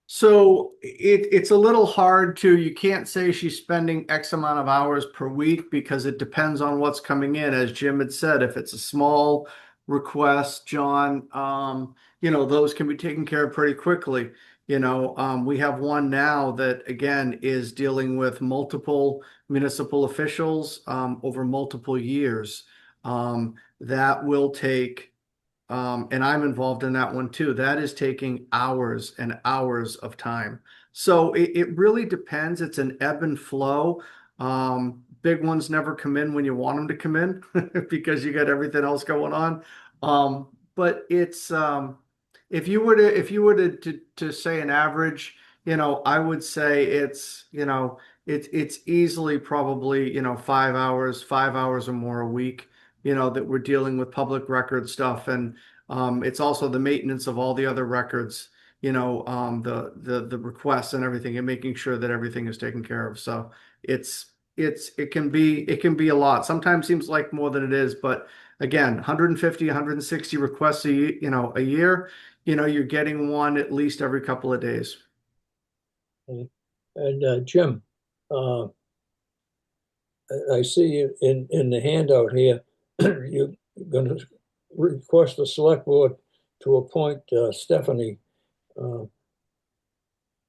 So it's a little hard you can't say she's spending X amount of hours per week because it depends on what's coming in. As Jim had said, if it's a small request, John, those can be taken care of pretty quickly. We have one now that, again, is dealing with multiple municipal officials over multiple years. That will take, and I'm involved in that one too, that is taking hours and hours of time. So it really depends. It's an ebb and flow. big ones never come in when you want them to come in because you got everything else going on. But it's if you were to say an average, I would say it's it's easily probably 5 hours or more a week, that we're dealing with public record stuff, and it's also the maintenance of all the other records, the requests and everything, and making sure that everything is taken care of. So it can be a lot. Sometimes seems like more than it is, but again, 150, 160 requests a year, you're getting one at least every couple of days. And Jim, I see in the handout here, you're going to request the select board to appoint Stephanie.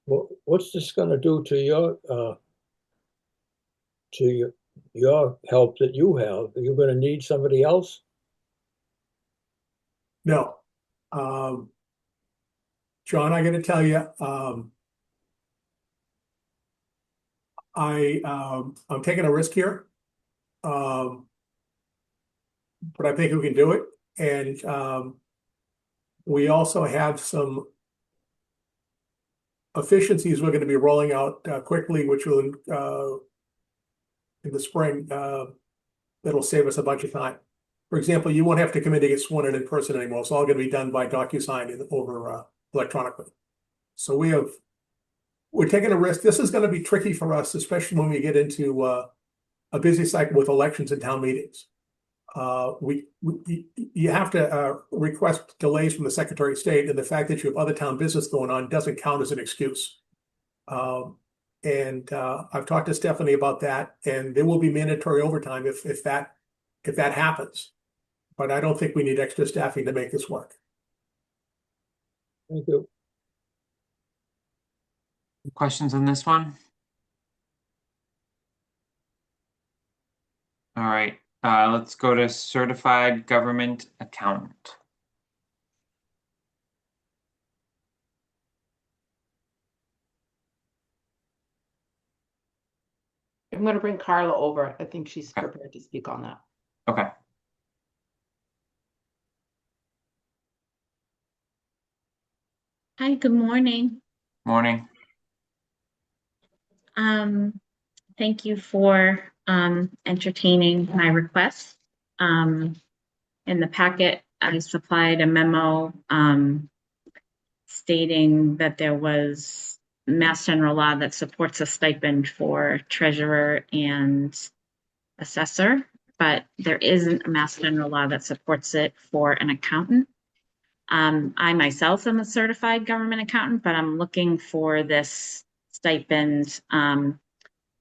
What's this going to do to your help that you have? Are you going to need somebody else? No. John, I got to tell you, I'm taking a risk here, but I think we can do it. And we also have some efficiencies we're going to be rolling out quickly, which will in the spring, that'll save us a bunch of time. For example, you won't have to come in to get sworn in person anymore. It's all going to be done by DocuSign over electronically. So we're taking a risk. This is going to be tricky for us, especially when we get into a busy cycle with elections and town meetings. You have to request delays from the Secretary of State, and the fact that you have other town business going on doesn't count as an excuse. And I've talked to Stephanie about that, and there will be mandatory overtime if that happens. But I don't think we need extra staffing to make this work. Thank you. Questions on this one? All right, let's go to certified government accountant. I'm going to bring Carla over. I think she's prepared to speak on that. Okay. Hi, good morning. Morning. Thank you for entertaining my request. In the packet, I supplied a memo stating that there was Mass General Law that supports a stipend for treasurer and assessor, but there isn't a Mass General Law that supports it for an accountant. I myself am a certified government accountant, but I'm looking for this stipend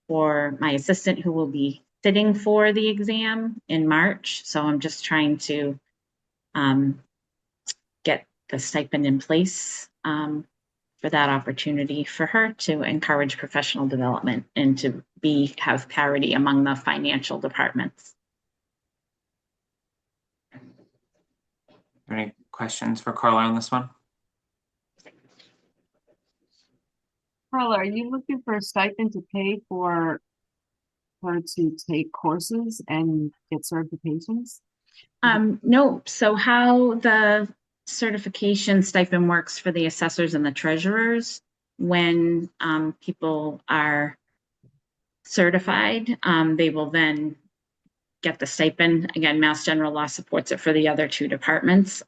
for my assistant who will be sitting for the exam in March. So I'm just trying to get the stipend in place for that opportunity for her to encourage professional development and to have parity among the financial departments. Any questions for Carla on this one? Carla, are you looking for a stipend to pay for her to take courses and get certifications? No. So how the certification stipend works for the assessors and the treasurers, when people are certified, they will then get the stipend. Again, Mass General Law supports it for the other two departments.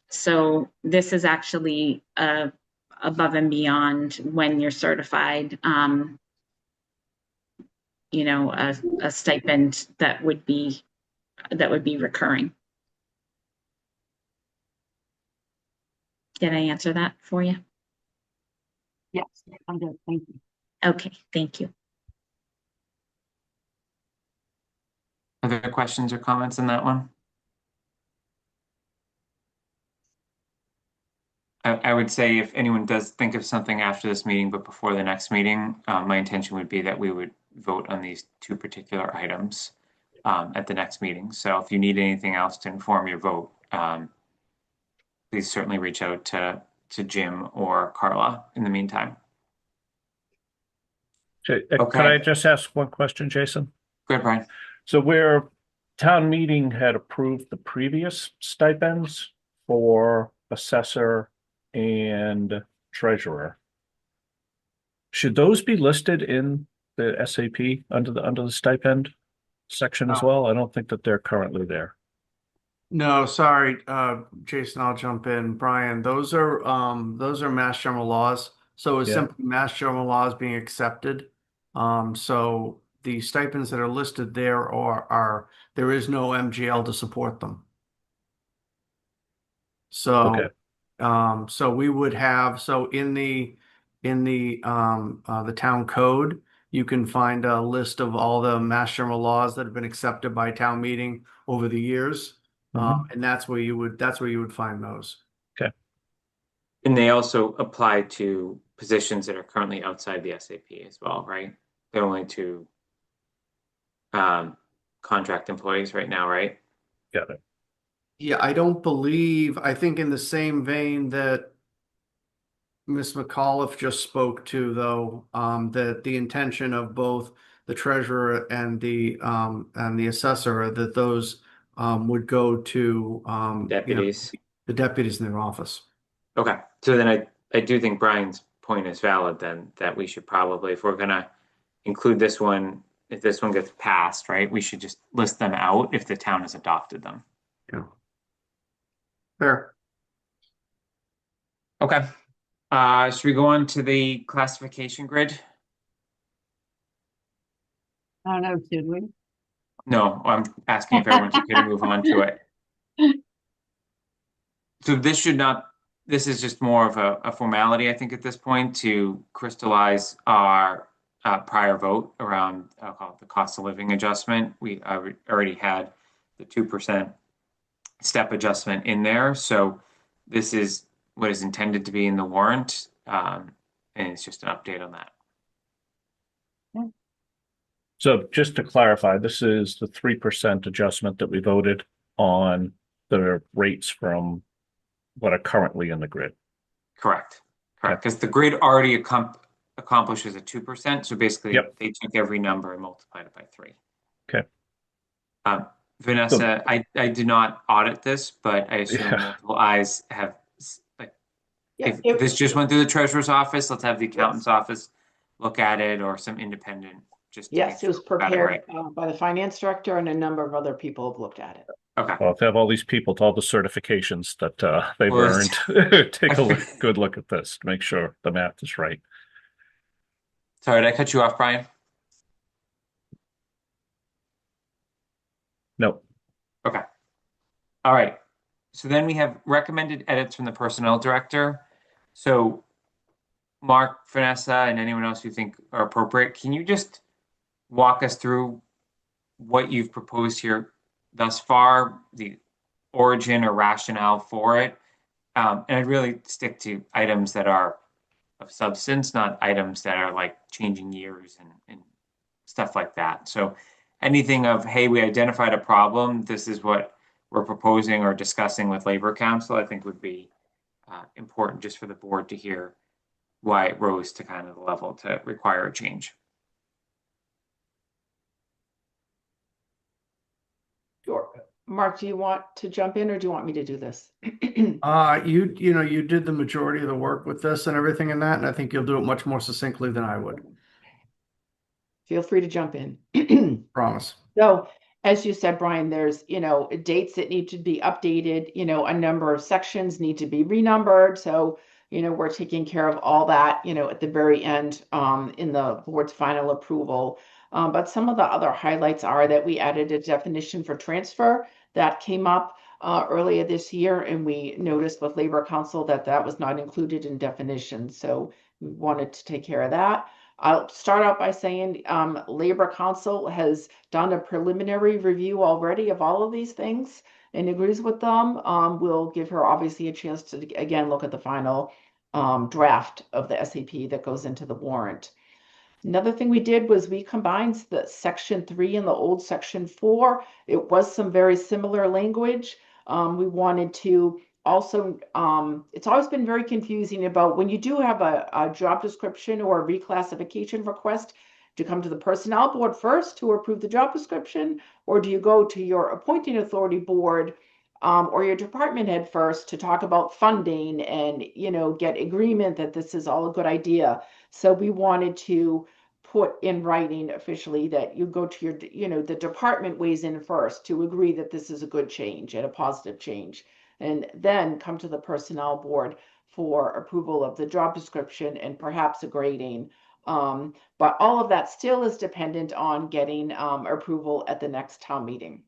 So this is actually above and beyond when you're certified, a stipend that would be recurring. Did I answer that for you? Yes, I'm good. Thank you. Okay, thank you. Other questions or comments on that one? I would say if anyone does think of something after this meeting, but before the next meeting, my intention would be that we would vote on these two particular items at the next meeting. So if you need anything else to inform your vote, please certainly reach out to Jim or Carla in the meantime. Okay. Could I just ask one question, Jason? Good, Brian. So where town meeting had approved the previous stipends for assessor and treasurer, should those be listed in the SAP under the stipend section as well? I don't think that they're currently there. No, sorry, Jason, I'll jump in. Brian, those are Mass General laws. So it's Yeah. simply Mass General laws being accepted. So the stipends that are listed there are there is no MGL to support them. So Okay. so we would have, so in the town code, you can find a list of all the Mass General laws that have been accepted by town meeting over the years. And that's where you would find those. And they also apply to positions that are currently outside the SAP as well, right? They're only to contract employees right now, right? Got it. Yeah, I think in the same vein that Ms. McAuliffe just spoke to, though, that the intention of both the treasurer and the assessor, that those would go to Deputies. the deputies in their office. Okay, so then I do think Brian's point is valid then, that we should probably, if we're gonna include this one, if this one gets passed, right, we should just list them out if the town has adopted them. Yeah. Fair. Okay. Should we go on to the classification grid? I don't know, should we? No, I'm asking if everyone's okay to move on to it. So this is just more of a formality, I think, at this point, to crystallize our prior vote around, I'll call it the cost of living adjustment. We already had the 2% step adjustment in there. So this is what is intended to be in the warrant. And it's just an update on that. So just to clarify, this is the 3% adjustment that we voted on the rates from what are currently in the grid. Correct. Because the grid already accomplishes a 2%. So basically, they took every number and multiplied it by 3. Okay. Vanessa, I did not audit this, but I assume multiple eyes have, like, if this just went through the treasurer's office, let's have the accountant's office look at it, or some independent. Yes, it was prepared by the finance director, and a number of other people have looked at it. Okay. Well, if they have all these people to all the certifications that they've earned, take a good look at this to make sure the math is right. Sorry, did I cut you off, Brian? No. Okay. All right. So then we have recommended edits from the personnel director. So Mark, Vanessa, and anyone else you think are appropriate, can you just walk us through what you've proposed here thus far, the origin or rationale for it? And I'd really stick to items that are of substance, not items that are like changing years and stuff like that. So anything of, hey, we identified a problem, this is what we're proposing or discussing with Labor Council, I think would be important just for the board to hear why it rose to kind of the level to require a change. Sure. Mark, do you want to jump in, or do you want me to do this? You did the majority of the work with this and everything in that, and I think you'll do it much more succinctly than I would. Feel free to jump in. Promise. So, as you said, Brian, there's, dates that need to be updated, a number of sections need to be renumbered. So, we're taking care of all that, at the very end, in the board's final approval. But some of the other highlights are that we added a definition for transfer that came up earlier this year, and we noticed with Labor Council that was not included in definitions. So we wanted to take care of that. I'll start out by saying Labor Council has done a preliminary review already of all of these things and agrees with them. We'll give her obviously a chance to, again, look at the final draft of the SAP that goes into the warrant. Another thing we did was we combined the section 3 and the old section 4. It was some very similar language. We wanted to also, it's always been very confusing about when you do have a job description or a reclassification request, Do you come to the personnel board first to approve the job description, or do you go to your appointing authority board or your department head first to talk about funding and, get agreement that this is all a good idea? So we wanted to put in writing officially that you go to your, the department weighs in first to agree that this is a good change and a positive change, and then come to the personnel board for approval of the job description and perhaps a grading. But all of that still is dependent on getting approval at the next town meeting.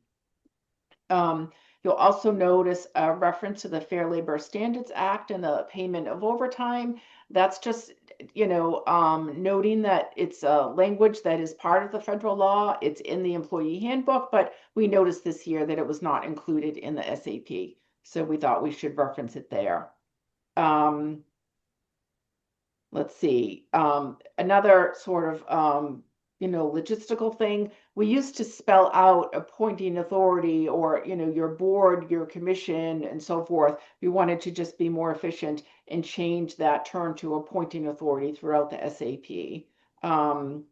You'll also notice a reference to the Fair Labor Standards Act and the payment of overtime. That's just, noting that it's a language that is part of the federal law. It's in the employee handbook, but we noticed this year that it was not included in the SAP. So we thought we should reference it there. Let's see. Another sort of, logistical thing. We used to spell out appointing authority or, your board, your commission, and so forth. We wanted to just be more efficient and change that term to appointing authority throughout the SAP. One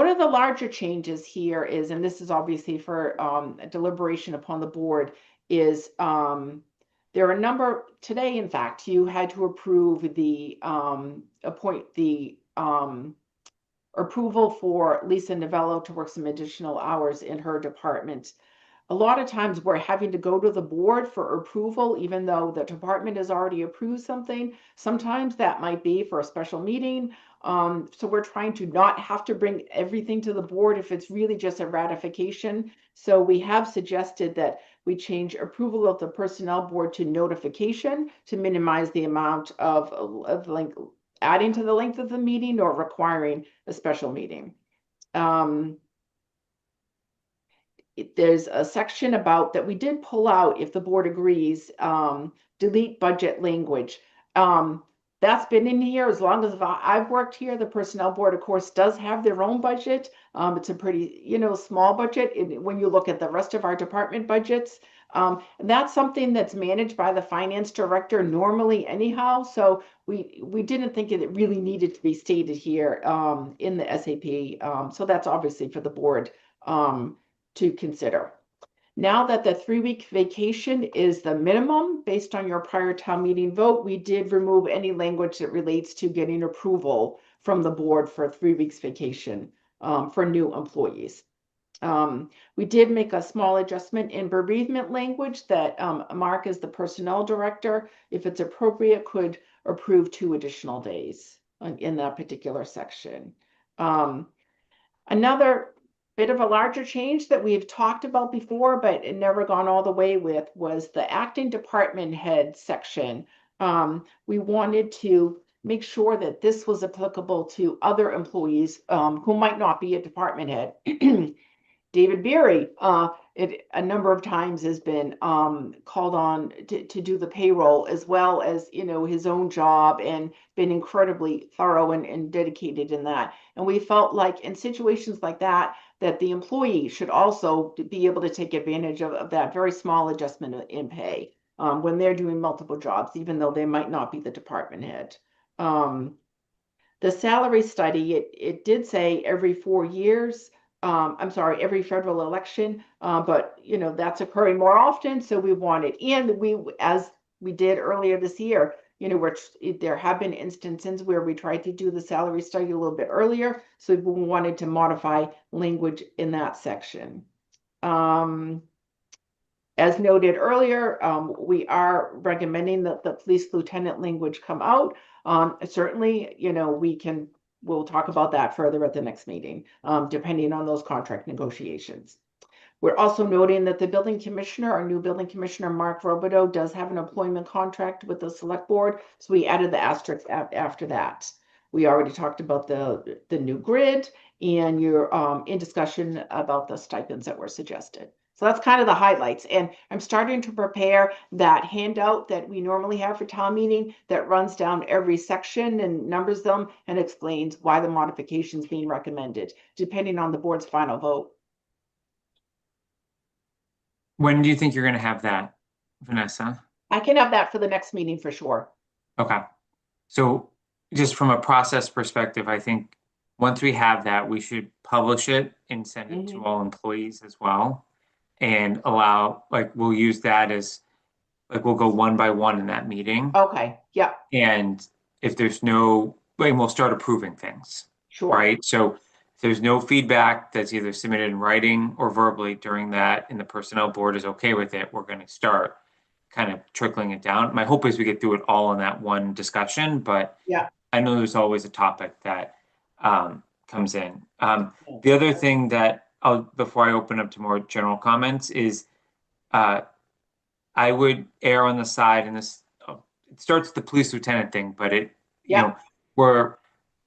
of the larger changes here is, and this is obviously for deliberation upon the board, is there are a number today. In fact, you had to approve the approval for Lisa Novello to work some additional hours in her department. A lot of times we're having to go to the board for approval, even though the department has already approved something. Sometimes that might be for a special meeting. So we're trying to not have to bring everything to the board if it's really just a ratification. So we have suggested that we change approval of the personnel board to notification to minimize the amount of adding to the length of the meeting or requiring a special meeting. There's a section about that we did pull out, if the board agrees, delete budget language. That's been in here as long as I've worked here. The personnel board, of course, does have their own budget. It's a pretty, small budget when you look at the rest of our department budgets. And that's something that's managed by the finance director normally anyhow. So we didn't think it really needed to be stated here in the SAP. So that's obviously for the board to consider. Now that the 3-week vacation is the minimum based on your prior town meeting vote, we did remove any language that relates to getting approval from the board for 3 weeks vacation for new employees. We did make a small adjustment in bereavement language that Mark, as the personnel director, if it's appropriate, could approve 2 additional days in that particular section. Another bit of a larger change that we've talked about before, but it never gone all the way with, was the acting department head section. We wanted to make sure that this was applicable to other employees who might not be a department head. David Berry, a number of times has been called on to do the payroll, as well as, his own job, and been incredibly thorough and dedicated in that. And we felt like in situations like that, that the employee should also be able to take advantage of that very small adjustment in pay when they're doing multiple jobs, even though they might not be the department head. The salary study, it did say every 4 years. I'm sorry, every federal election, but that's occurring more often. So we wanted, and as we did earlier this year, there have been instances where we tried to do the salary study a little bit earlier. So we wanted to modify language in that section. As noted earlier, we are recommending that the police lieutenant language come out. Certainly, we'll talk about that further at the next meeting, depending on those contract negotiations. We're also noting that the building commissioner, our new building commissioner, Mark Robideau, does have an employment contract with the select board. So we added the asterisk after that. We already talked about the new grid, and you're in discussion about the stipends that were suggested. So that's kind of the highlights. And I'm starting to prepare that handout that we normally have for town meeting that runs down every section and numbers them and explains why the modification is being recommended, depending on the board's final vote. When do you think you're going to have that, Vanessa? I can have that for the next meeting for sure. Okay. So just from a process perspective, I think Once we have that, we should publish it and send it to all employees as well. And allow, like, we'll use that as, like, we'll go one by one in that meeting. Okay, yeah, And if there's no, and we'll start approving things, sure. right? So if there's no feedback that's either submitted in writing or verbally during that, and the personnel board is okay with it, we're going to start kind of trickling it down. My hope is we get through it all in that one discussion, but Yeah. I know there's always a topic that comes in. The other thing that before I open up to more general comments is I would err on the side, and this it starts with the police lieutenant thing, but you know,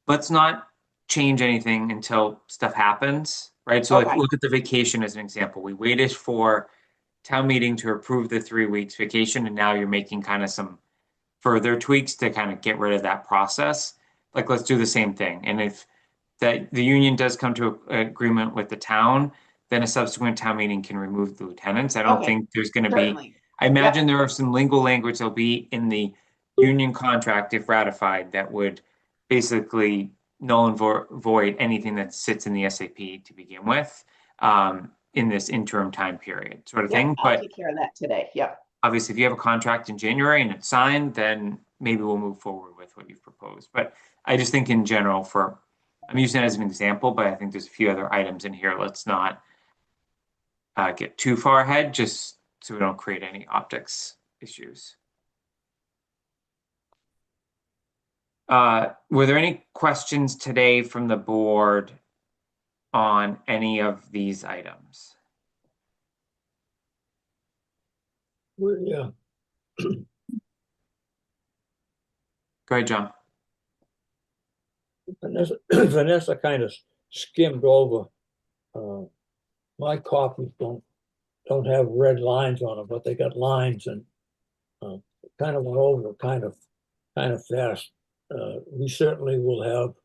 let's not change anything until stuff happens, right? So like, look at the vacation as an example. We waited for town meeting to approve the 3 weeks vacation, and now you're making kind of some further tweaks to kind of get rid of that process. Like, let's do the same thing. And if the union does come to an agreement with the town, then a subsequent town meeting can remove the lieutenants. I don't think there's going to be, I imagine there are some legal language that'll be in the union contract, if ratified, that would basically null and void anything that sits in the SAP to begin with in this interim time period sort of thing. I'll But take care of that today. Yep. obviously, if you have a contract in January and it's signed, then maybe we'll move forward with what you've proposed. But I just think in general, I'm using it as an example, but I think there's a few other items in here. Let's not get too far ahead, just so we don't create any optics issues. Were there any questions today from the board on any of these items? Yeah. Go ahead, John. Vanessa kind of skimmed over. My copies don't have red lines on them, but they got lines, and kind of went over kind of fast. We certainly will have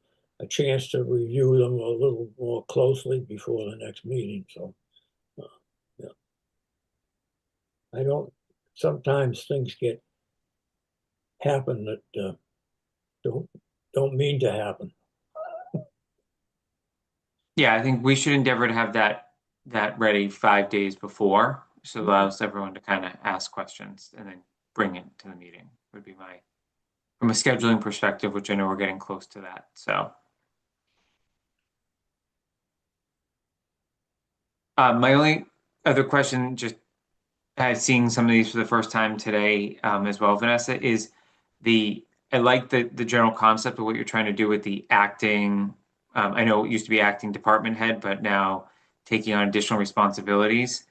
a chance to review them a little more closely before the next meeting. So, yeah, sometimes things happen that don't mean to happen. Yeah, I think we should endeavor to have that ready 5 days before, so it allows everyone to kind of ask questions and then bring it to the meeting, would be from a scheduling perspective, which I know we're getting close to that. So my only other question, just seeing some of these for the first time today as well, Vanessa, is I like the general concept of what you're trying to do with the acting. I know it used to be acting department head, but now taking on additional responsibilities.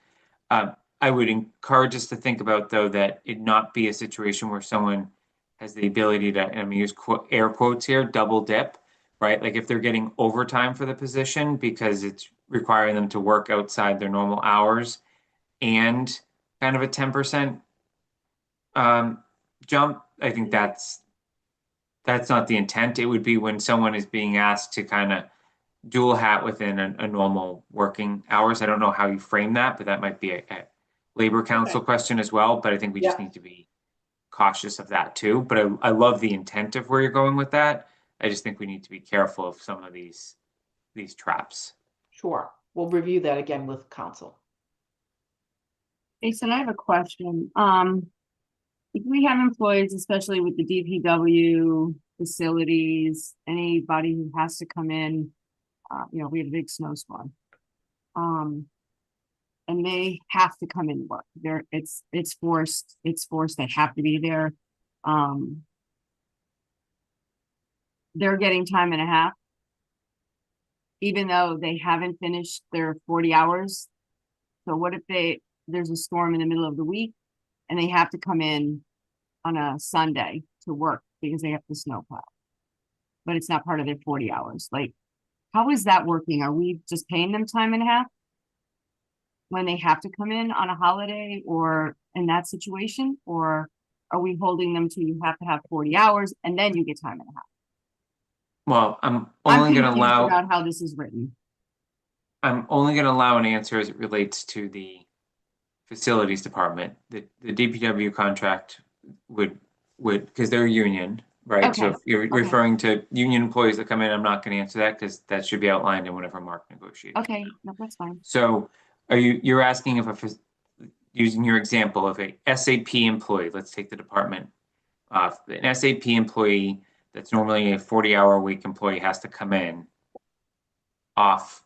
I would encourage us to think about, though, that it not be a situation where someone has the ability to, and I'm going to use air quotes here, double dip, right? Like if they're getting overtime for the position because it's requiring them to work outside their normal hours and kind of a 10% jump, I think that's not the intent. It would be when someone is being asked to kind of dual hat within a normal working hours. I don't know how you frame that, but that might be a labor council question as well. But I think we just need to be cautious of that too. But I love the intent of where you're going with that. I just think we need to be careful of some of these traps. Sure. We'll review that again with council. Jason, I have a question. If we have employees, especially with the DPW facilities, anybody who has to come in, we have a big snowstorm. And they have to come in and work. It's forced. They have to be there. They're getting time and a half, even though they haven't finished their 40 hours. So what if there's a storm in the middle of the week and they have to come in on a Sunday to work because they have to snowplow, but it's not part of their 40 hours? Like, how is that working? Are we just paying them time and a half when they have to come in on a holiday or in that situation? Or are we holding them to, you have to have 40 hours and then you get time and a half? Well, I'm only going to allow about how this is written. I'm only going to allow an answer as it relates to the facilities department. The DPW contract would because they're a union, right? So Okay, if you're okay. referring to union employees that come in, I'm not going to answer that because that should be outlined in whatever Mark negotiates. Okay, no, that's fine. So you're asking if using your example of a SAP employee, let's take the department off, an SAP employee that's normally a 40-hour-a-week employee has to come in off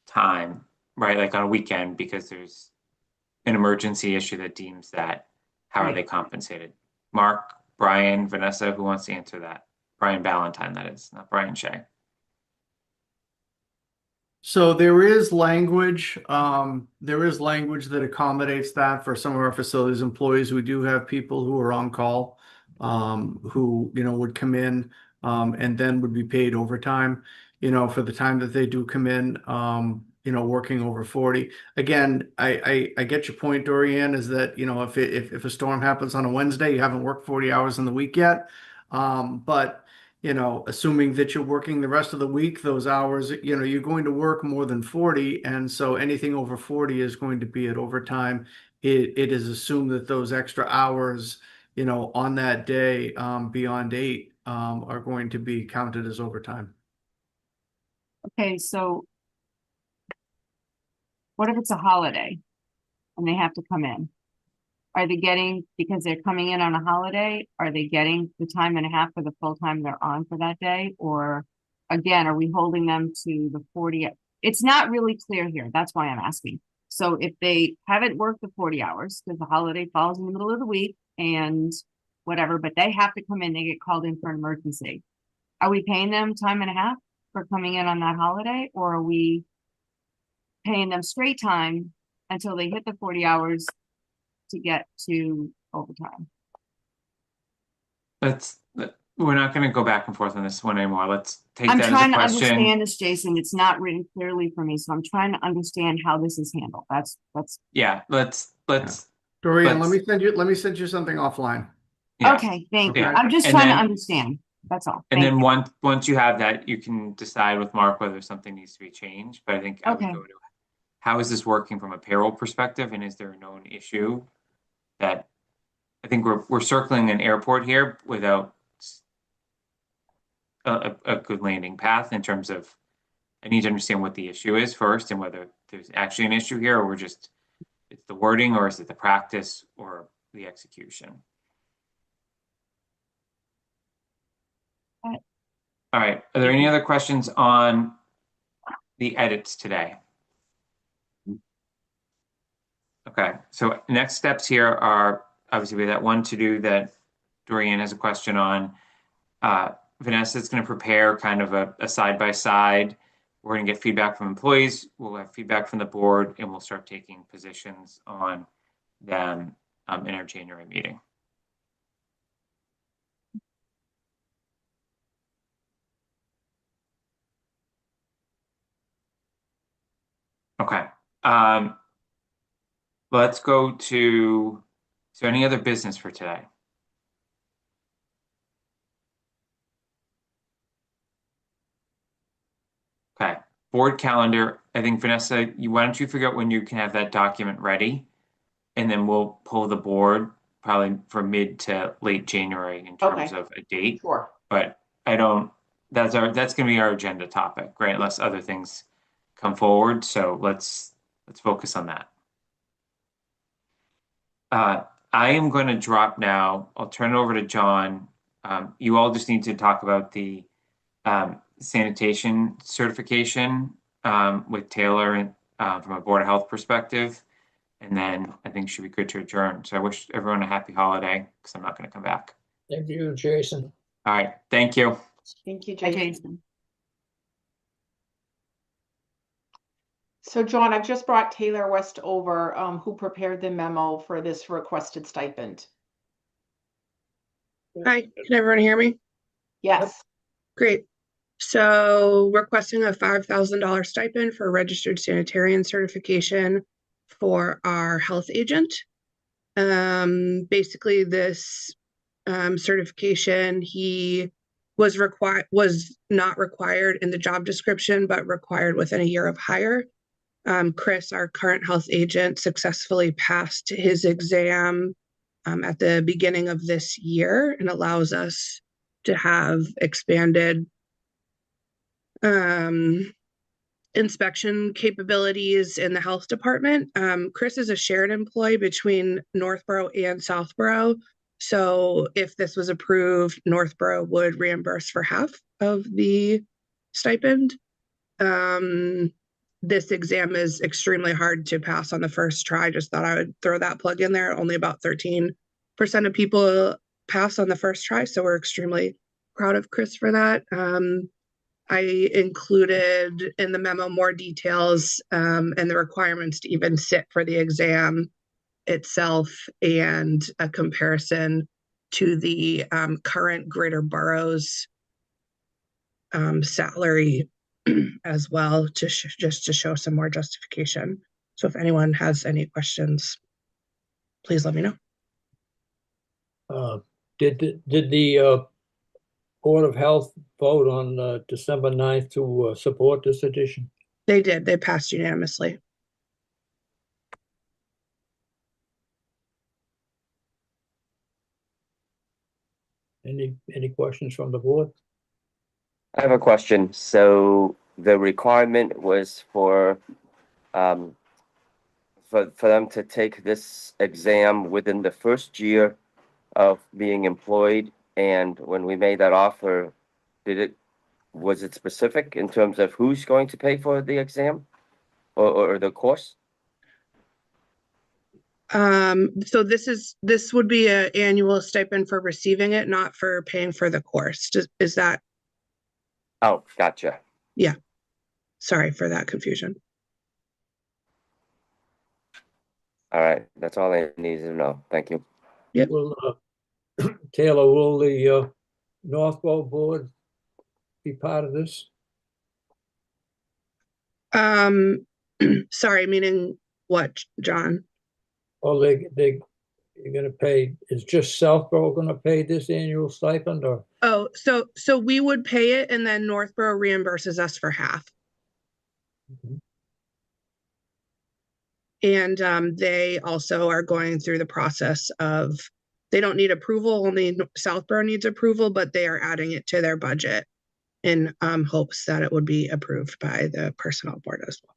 time, right? Like on a weekend because there's an emergency issue that deems that. How are Right. they compensated? Mark, Brian, Vanessa, who wants to answer that? Brian Ballantyne, that is, not Brian Shea. So there is language that accommodates that for some of our facilities employees. We do have people who are on call, who, would come in, and then would be paid overtime, for the time that they do come in, working over 40. Again, I get your point, Dorian, is that, if a storm happens on a Wednesday, you haven't worked 40 hours in the week yet. But assuming that you're working the rest of the week, those hours, you're going to work more than 40. And so anything over 40 is going to be at overtime. It is assumed that those extra hours, on that day, beyond 8, are going to be counted as overtime. Okay, so what if it's a holiday and they have to come in? Are they getting, because they're coming in on a holiday, are they getting the time and a half for the full time they're on for that day? Or again, are we holding them to the 40? It's not really clear here. That's why I'm asking. So if they haven't worked the 40 hours because the holiday falls in the middle of the week and whatever, but they have to come in, they get called in for an emergency. Are we paying them time and a half for coming in on that holiday? Or are we paying them straight time until they hit the 40 hours to get to overtime? We're not going to go back and forth on this one anymore. Let's take I'm that as a trying to question. understand this, Jason. It's not written clearly for me, so I'm trying to understand how this is handled. That's Yeah, let's Dorian, let's- let me send you something offline. yeah. okay. Thank you. Yeah. I'm just And trying then- to understand. That's all. And Thank then you. once you have that, you can decide with Mark whether something needs to be changed. But I think I would Okay. go to how is this working from a payroll perspective, and is there a known issue that I think we're circling an airport here without a good landing path in terms of I need to understand what the issue is first and whether there's actually an issue here or it's the wording or is it the practice or the execution. All All right. Are there any other questions on the edits today? Okay. So next steps here are obviously we have that one to do that Dorian has a question on. Vanessa's going to prepare kind of a side-by-side. We're going to get feedback from employees. We'll have feedback from the board, and we'll start taking positions on them in our January meeting. Okay. Let's go to, is there any other business for today? Okay, board calendar. I think Vanessa, why don't you figure out when you can have that document ready? And then we'll pull the board probably for mid to late January in terms of a date. Sure. But that's gonna be our agenda topic, right? Unless other things come forward. So let's focus on that. I am going to drop now. I'll turn it over to John. You all just need to talk about the sanitation certification with Taylor and from a Board of Health perspective. And then I think should be good to adjourn. So I wish everyone a happy holiday because I'm not going to come back. Thank you, Jason. All right. Thank you. Thank you, Bye, Jason. Jason. So John, I've just brought Taylor Westover, who prepared the memo for this requested stipend. Hi, can everyone hear me? Yes. Great. So requesting a $5,000 stipend for registered sanitarian certification for our health agent. Basically this certification, he was not required in the job description, but required within a year of hire. Chris, our current health agent, successfully passed his exam at the beginning of this year and allows us to have expanded inspection capabilities in the health department. Chris is a shared employee between Northborough and Southborough. So if this was approved, Northborough would reimburse for half of the stipend. This exam is extremely hard to pass on the first try. Just thought I would throw that plug in there. Only about 13% of people pass on the first try. So we're extremely proud of Chris for that. I included in the memo more details and the requirements to even sit for the exam itself and a comparison to the current Greater Boroughs salary as well, to just to show some more justification. So if anyone has any questions, please let me know. Did the Board of Health vote on December 9th to support this addition? They did. They passed unanimously. Any questions from the board? I have a question. So the requirement was for them to take this exam within the first year of being employed. And when we made that offer, was it specific in terms of who's going to pay for the exam or the course? So this would be an annual stipend for receiving it, not for paying for the course. Is that? Oh, gotcha. Yeah. Sorry for that confusion. All right. That's all I needed to know. Thank you. Yep. Will Taylor, will the Northborough Board be part of this? Sorry, meaning what, John? Or you're going to pay, is just Southborough going to pay this annual stipend, or? Oh, so we would pay it and then Northborough reimburses us for half. Mm-hmm. And they also are going through the process of, they don't need approval, only Southborough needs approval, but they are adding it to their budget in hopes that it would be approved by the personnel board as well.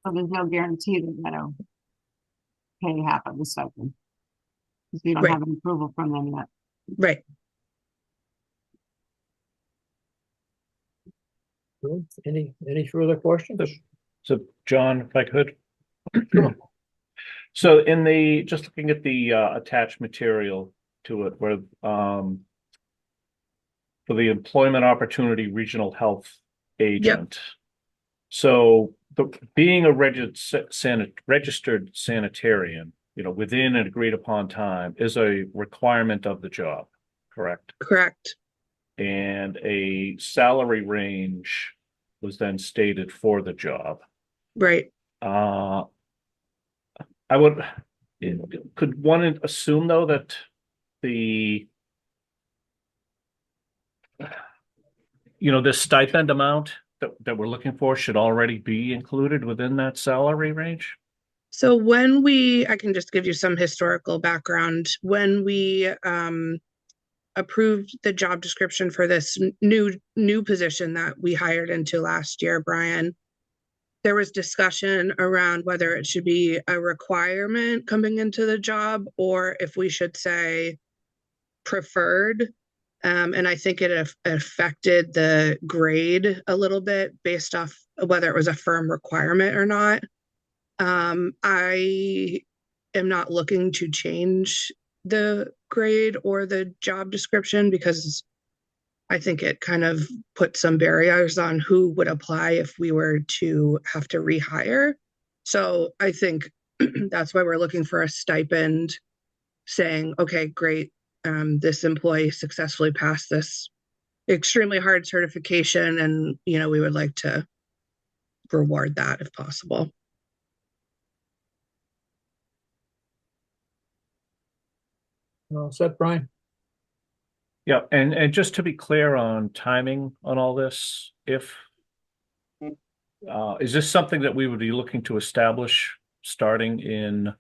So there's no guarantee that they're gonna pay half of the stipend. Because we don't Right. have an approval from them yet. Right. Good. Any further questions? So John, if I could. So in the, just looking at the attached material to it, where for the Employment Opportunity Regional Health Agent. So being a registered sanitarian, within an agreed upon time is a requirement of the job, correct? Correct. And a salary range was then stated for the job. Right. Could one assume though that this stipend amount that we're looking for should already be included within that salary range? So I can just give you some historical background. When we approved the job description for this new position that we hired into last year, Brian, there was discussion around whether it should be a requirement coming into the job or if we should say preferred. And I think it affected the grade a little bit based off whether it was a firm requirement or not. I am not looking to change the grade or the job description because I think it kind of put some barriers on who would apply if we were to have to rehire. So I think that's why we're looking for a stipend saying, okay, great. This employee successfully passed this extremely hard certification, and we would like to reward that if possible. Well said, Brian. Yeah, and just to be clear on timing on all this, is this something that we would be looking to establish starting in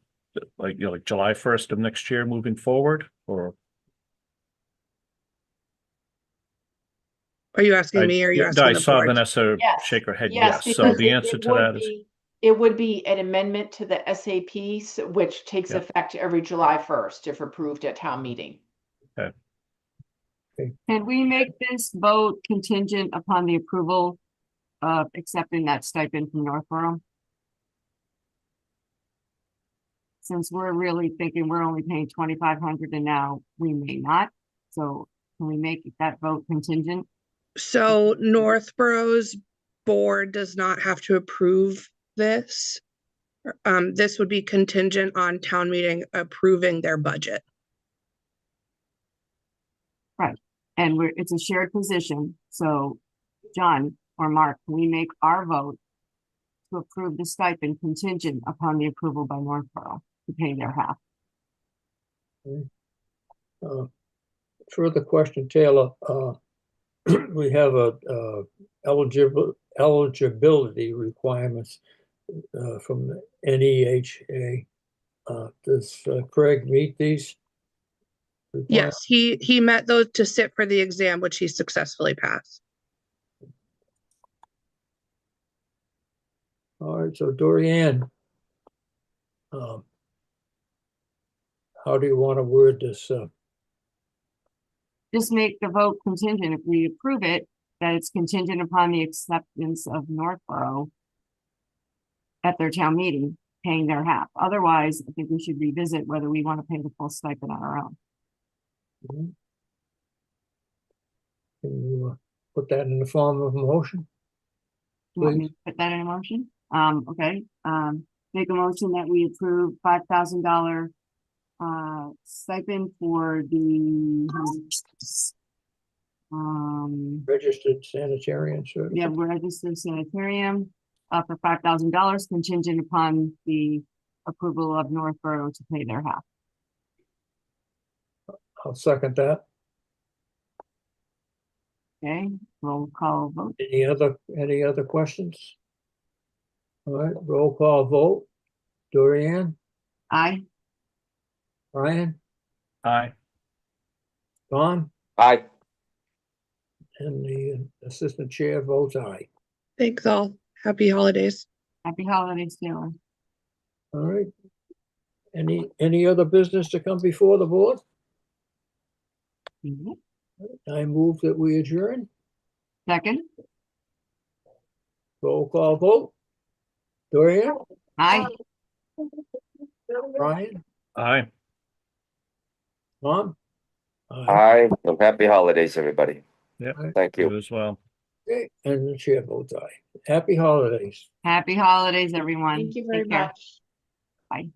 like, like July 1st of next year moving forward, or? Are you asking me or are you Yeah, asking I the saw board? Vanessa Yes. shake her head, Yes, yes, so because the it- answer it to would that is, be- It would be an amendment to the SAP, which takes Yeah. effect every July 1st if approved at town meeting. Can we make this vote contingent upon the approval of accepting that stipend from Northborough? Since we're really thinking we're only paying 2,500 and now we may not, so can we make that vote contingent? So Northborough's board does not have to approve this. This would be contingent on town meeting approving their budget. Right, and it's a shared position, so John or Mark, can we make our vote to approve the stipend contingent upon the approval by Northborough to pay their half? Further question, Taylor, we have eligibility requirements from the NEHA. Does Craig meet these? Yes, he met those to sit for the exam, which he successfully passed. All right, so Dorian, how do you want to word this? Just make the vote contingent, if we approve it, that it's contingent upon the acceptance of Northborough at their town meeting, paying their half. Otherwise, I think we should revisit whether we want to pay the full stipend on our own. Can you put that in the form of a motion? You want me to put that in a motion? Okay, make a motion that we approve $5,000 stipend for the Registered sanitarian service? yeah, registered sanitarium for $5,000 contingent upon the approval of Northborough to pay their half. I'll second that. Okay, roll call vote. Any other questions? All right, roll call vote. Dorian, Aye. Brian, aye. Tom, Aye. and the assistant chair votes aye. Thanks all. Happy holidays. Happy holidays, Taylor. All right. Any other business to come before the board? Mhm. I move that we adjourn. Second. Roll call vote. Dorian, Aye. Brian, Aye. Tom? Aye. And happy holidays, everybody. Yep. Thank you. You as well. Okay, and the chair votes aye. Happy holidays. Happy holidays, everyone. Thank you very Take care. much. Bye.